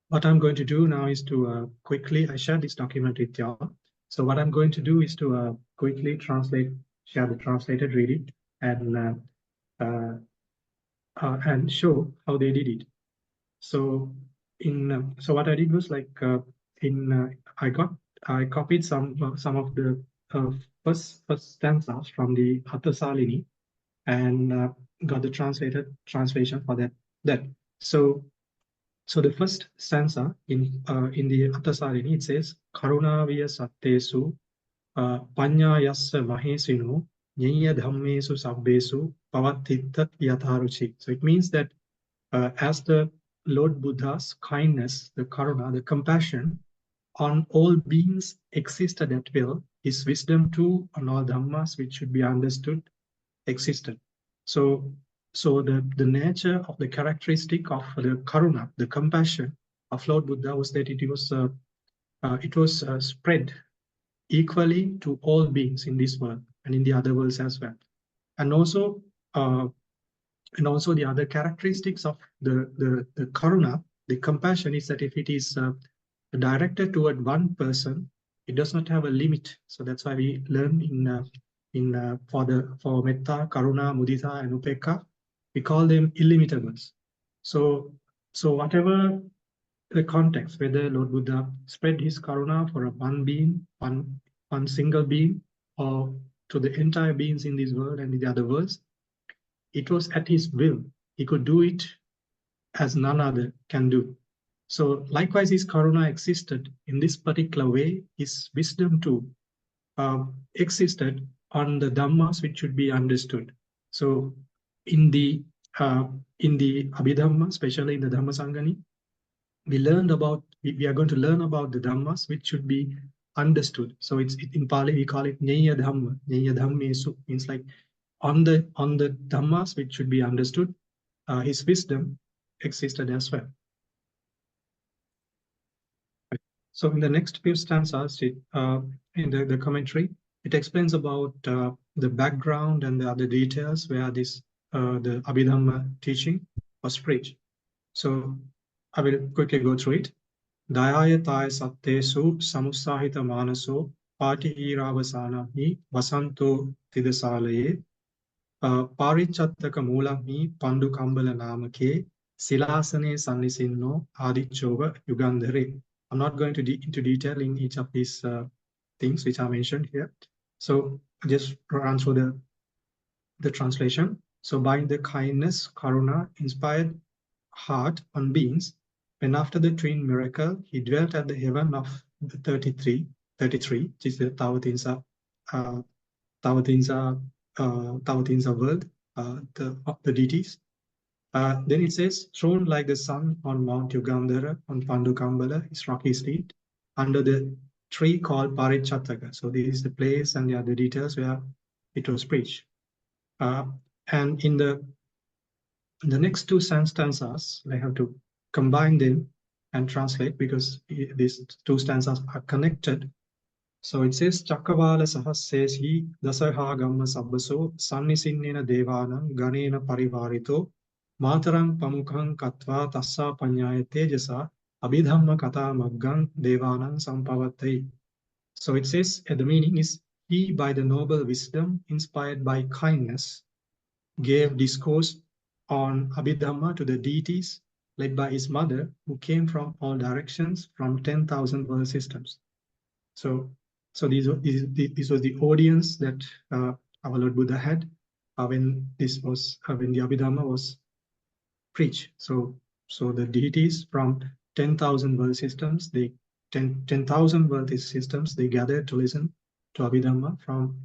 what I'm going to do now is to quickly, I share this document with y'all. So what I'm going to do is to quickly share the translated reading and show how they did it. So so what I did was like I copied some of the first stanzas from the Atthasālinī and got the translation for that. So the first stanza in the Atthasālinī, it says Karunaviya sattesu panyayassa mahesinu nyaya dhammesu sabbesu pavattitta yatharuchi. So it means that as the Lord Buddha's kindness, the karuna, the compassion on all beings existed at will, his wisdom too on all dhammas which should be understood existed. So the nature of the characteristic of the karuna, the compassion of Lord Buddha was that it was spread equally to all beings in this world and in the other worlds as well. And also the other characteristics of the karuna, the compassion, is that if it is directed toward one person, it does not have a limit. So that's why we learn for metta, karuna, mudita, and upekkha, we call them illimitables. So whatever the context, whether Lord Buddha spread his karuna for one being, one single being, or to the entire beings in this world and in the other worlds, it was at his will. He could do it as none other can do. So likewise, his karuna existed in this particular way. His wisdom too existed on the dhammas which should be understood. So in the Abhidhamma, especially in the Dhammasaṅgaṇī, we are going to learn about the dhammas which should be understood. So it's in Pali we call it Nyaya Dhamma. Nyaya Dhamma means like on the dhammas which should be understood. His wisdom existed as well. So in the next few stanzas, in the commentary, it explains about the background and the other details where this the Abhidhamma teaching was preached. So I will quickly go through it. Dayayataya sattesu samusahita manaso patihīravasānahi vasanto tidasālaye parichattaka mūlahi pandu kambala namake silasane sannisinno adichova yugandhare. I'm not going to into detail in each of these things which are mentioned here. So I'll just run through the translation. So by the kindness, karuna, inspired heart on beings, when after the twin miracle, he dwelt at the heaven of the 33, which is the Tavatinsa world, the deities. Then it says, thrown like the sun on Mount Yugandhara, on Pandu Kambala, his rocky seat, under the tree called Parichattaka. So this is the place and the other details where it was preached. And in the next two stanzas, I have to combine them and translate because these two stanzas are connected. So it says, Chakavala sahassesi dasaha gamma sabbaso sannisinnena devanam ganena parivarito Mātaraṃ pamukham katva tassa paññāya tejasa Abhidhamma kata maggang devanam sampavattai. So it says, the meaning is, he by the noble wisdom, inspired by kindness, gave discourse on Abhidhamma to the deities, led by his mother, who came from all directions from 10,000 world systems. So this was the audience that our Lord Buddha had when the Abhidhamma was preached. So the deities from 10,000 world systems, 10,000 world systems, they gathered to listen to Abhidhamma from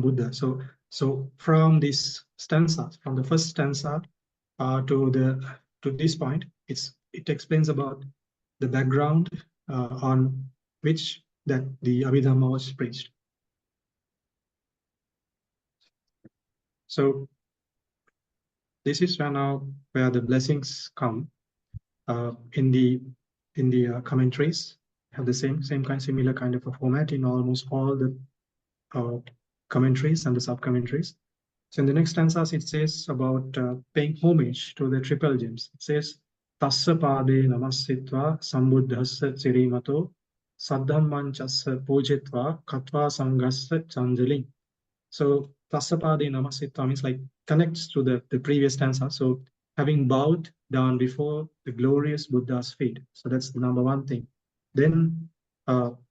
Buddha. So from this stanza, from the first stanza to this point, it explains about the background on which that the Abhidhamma was preached. So this is where the blessings come in the commentaries. Have the similar kind of a format in almost all the commentaries and the sub-commentaries. So in the next stanzas, it says about paying homage to the triple gems. It says, Tassa pade namassitva sambuddhassa sirimato saddhammanchassa pujitva katva sangassa chanjaling. So Tassa pade namassitva means like connects to the previous stanza. So having bowed down before the glorious Buddha's feet. So that's the number one thing. Then sambuddhassa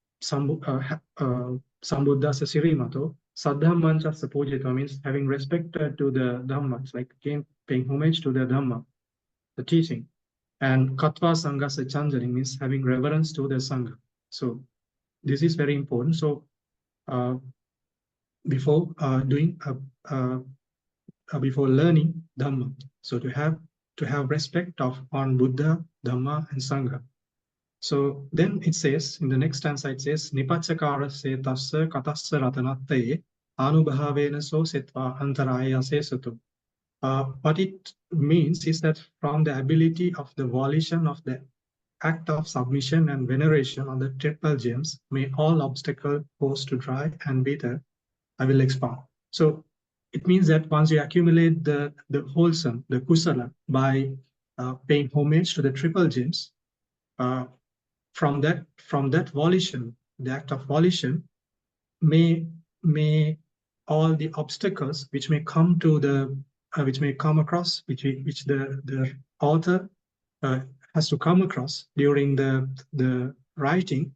sirimato. Saddhammanchassa pujitva means having respect to the Dhamma. It's like again paying homage to the Dhamma, the teaching. And katva sangasa chanjaling means having reverence to the Sangha. So this is very important. So before learning Dhamma, so to have respect on Buddha, Dhamma, and Sangha. So then it says, in the next stanza, it says, Nipachakara se tassa katassa ratanattaye anubhavena so setva antaraya se satu. What it means is that from the ability of the volition of the act of submission and veneration on the triple gems, may all obstacles pose to dry and bitter. I will expound. So it means that once you accumulate the wholesome, the kusala, by paying homage to the triple gems, from that volition, the act of volition, may all the obstacles which may come to which the author has to come across during the writing,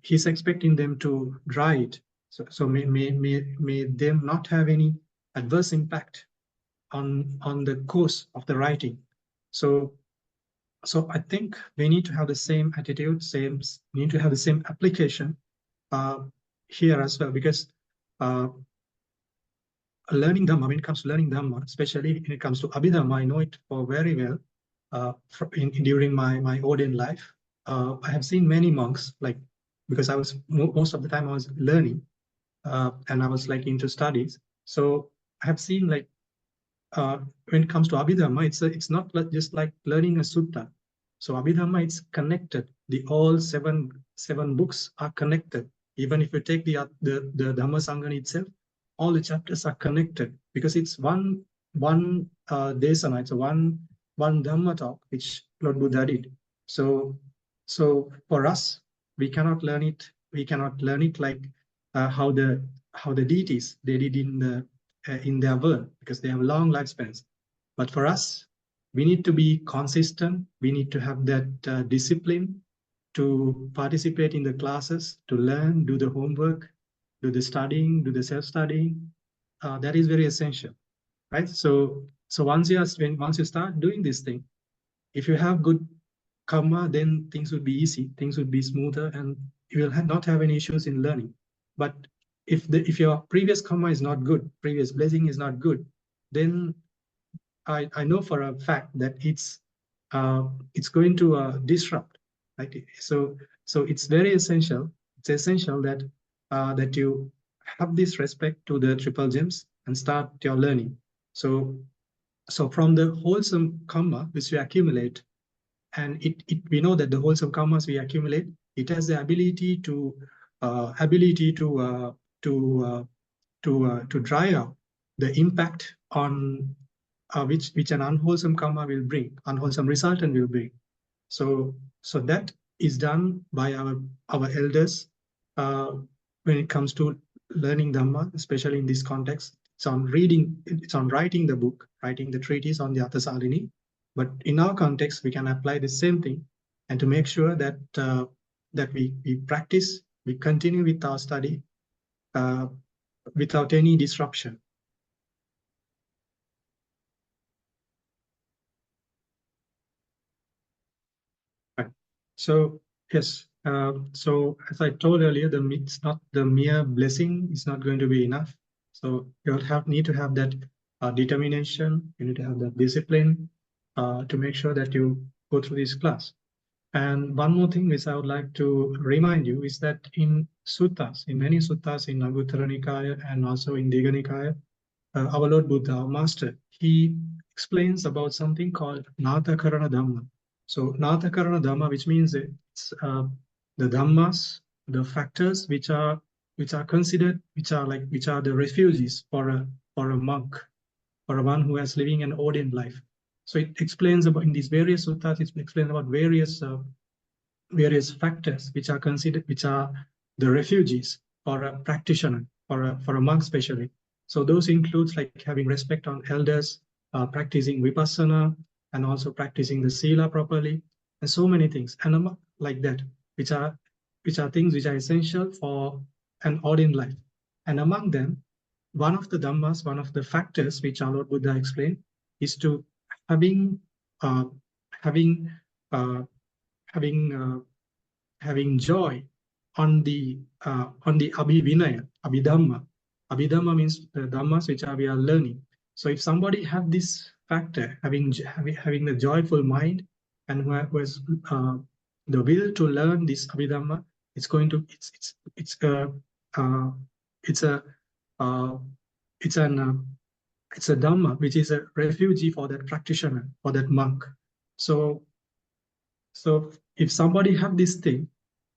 he's expecting them to dry it. So may them not have any adverse impact on the course of the writing. So I think we need to have the same attitude, we need to have the same application here as well, because learning Dhamma, when it comes to learning Dhamma, especially when it comes to Abhidhamma, I know it for very well during my ordained life. I have seen many monks, like, because I was most of the time I was learning and I was like into studies. So I have seen, like, when it comes to Abhidhamma, it's not just like learning a sutta. So Abhidhamma, it's connected. All seven books are connected. Even if you take the Dhammasaṅgaṇī itself, all the chapters are connected, because it's one desana, it's a one Dhamma talk which Lord Buddha did. So for us, we cannot learn it. We cannot learn it like how the deities they did in their world, because they have long lifespans. But for us, we need to be consistent. We need to have that discipline to participate in the classes, to learn, do the homework, do the studying, do the self-studying. That is very essential, right? So once you start doing this thing, if you have good karma, then things would be easy, things would be smoother, and you will not have any issues in learning. But if your previous karma is not good, previous blessing is not good, then I know for a fact that it's going to disrupt. Right? So it's very essential. It's essential that that you have this respect to the triple gems and start your learning. So from the wholesome karma which we accumulate, and we know that the wholesome karmas we accumulate, it has the ability to dry out the impact on which an unwholesome karma will bring, unwholesome resultant will bring. So that is done by our elders when it comes to learning Dhamma, especially in this context. It's on writing the book, writing the treatise on the Atthasālinī. But in our context, we can apply the same thing, and to make sure that that we practice, we continue with our study without any disruption. Right. So yes, so as I told earlier, it's not the mere blessing is not going to be enough. So you'll need to have that determination. You need to have that discipline to make sure that you go through this class. And one more thing which I would like to remind you is that in suttas, in many suttas in Anguttara Nikaya and also in Digha Nikaya, our Lord Buddha, our master, he explains about something called pakaraṇa Dhamma. So pakaraṇa Dhamma, which means it's the Dhammas, the factors which are considered, which are the refuges for a monk, for a one who is living an ordained life. So it explains about, in these various suttas, it explains about various factors which are considered, which are the refuges for a practitioner, for a monk especially. So those includes like having respect on elders, practicing vipassana, and also practicing the sila properly, and so many things, and like that, which are things which are essential for an ordained life. And among them, one of the dhammas, one of the factors which our Lord Buddha explained, is to having joy on the abhivinaya, abhidhamma. Abhidhamma means the dhammas which we are learning. So if somebody have this factor, having the joyful mind, and who has the will to learn this abhidhamma, it's a dhamma which is a refugee for that practitioner, for that monk. So if somebody have this thing,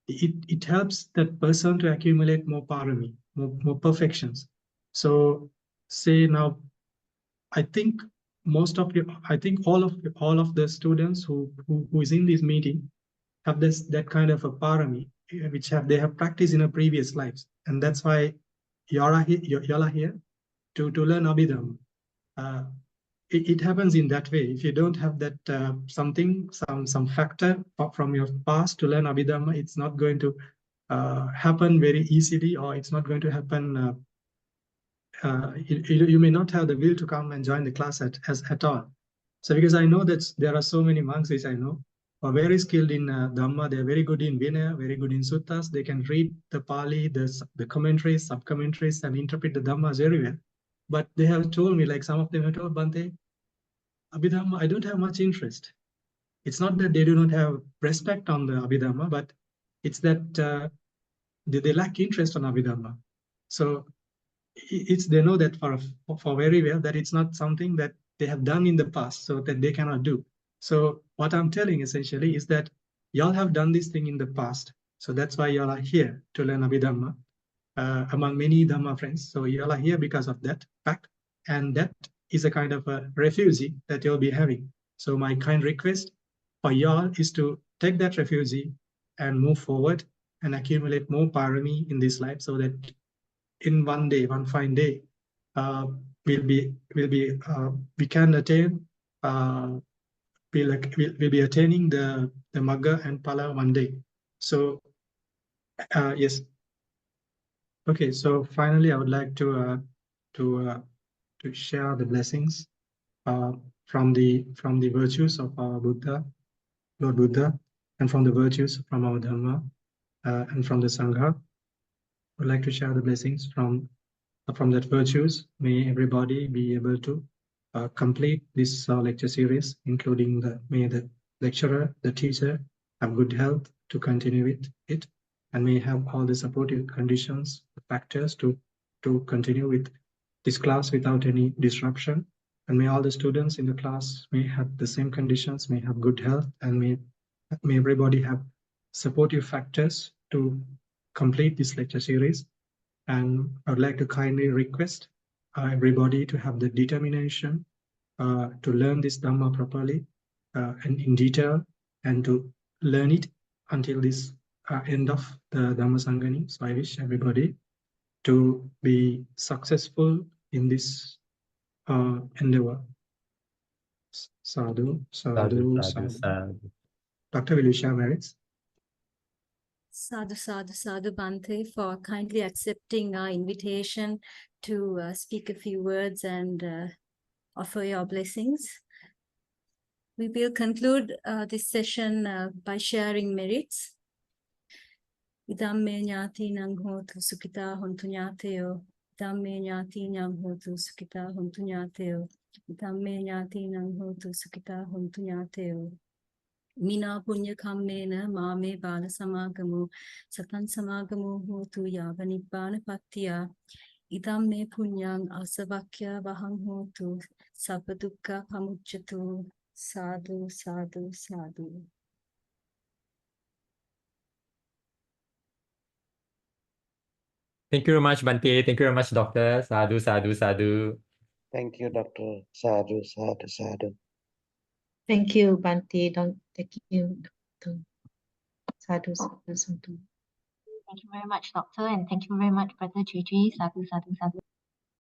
it helps that person to accumulate more parami, more perfections. So say now, I think all of the students who is in this meeting have that kind of a parami, which they have practiced in a previous lives, and that's why y'all are here to learn Abhidhamma. It happens in that way. If you don't have that some factor from your past to learn Abhidhamma, it's not going to happen very easily, or it's not going to happen. You may not have the will to come and join the class at all. So because I know that there are so many monks which I know are very skilled in Dhamma, they're very good in Vinaya, very good in Suttas. They can read the Pali, the commentaries, sub-commentaries, and interpret the Dhammas very well. But they have told me, like some of them have told, Bhante, Abhidhamma, I don't have much interest. It's not that they do not have respect on the Abhidhamma, but it's that they lack interest on Abhidhamma. So they know that for very well that it's not something that they have done in the past, so that they cannot do. So what I'm telling essentially is that y'all have done this thing in the past. So that's why y'all are here to learn Abhidhamma among many Dhamma friends. So y'all are here because of that fact. And that is a kind of a refugee that you'll be having. So my kind request for y'all is to take that refugee and move forward and accumulate more parami in this life, so that in one day, one fine day, we can attain, we'll be attaining the Magga and Pala one day. So yes. Okay, so finally, I would like to share the blessings from the virtues of our Buddha, Lord Buddha, and from the virtues from our Dhamma and from the Sangha. I would like to share the blessings from that virtues. May everybody be able to complete this lecture series, including may the lecturer, the teacher, have good health to continue with it, and may have all the supportive conditions, the factors to continue with this class without any disruption. And may all the students in the class may have the same conditions, may have good health, and may everybody have supportive factors to complete this lecture series. And I would like to kindly request everybody to have the determination to learn this Dhamma properly and in detail, and to learn it until this end of the Dhammasaṅgaṇī. So I wish everybody to be successful in this endeavor. Sadhu, sadhu, sadhu. Doctor, will you share merits? Sadhu, sadhu, sadhu, Bhante, for kindly accepting our invitation to speak a few words and offer your blessings. We will conclude this session by sharing merits. Idamme ñāti nang hotu sukita hontu ñāteo. Idamme ñāti nang hotu sukita hontu ñāteo. Idamme ñāti nang hotu sukita hontu ñāteo. Mina punya kammena mame bala samagamu satan samagamu hotu yava nibbana pattiya. Idam me punyang asavakya vahang hotu sabba dukkha pamucchatu. Sadhu, sadhu, sadhu. Thank you very much, Bhante. Thank you very much, Doctor. Sadhu, sadhu, sadhu. Thank you, Doctor. Sadhu, sadhu, sadhu. Thank you, Bhante. Thank you, Doctor. Sadhu, sadhu, sadhu. Thank you very much, Doctor, and thank you very much, Brother Gigi. Sadhu, sadhu, sadhu.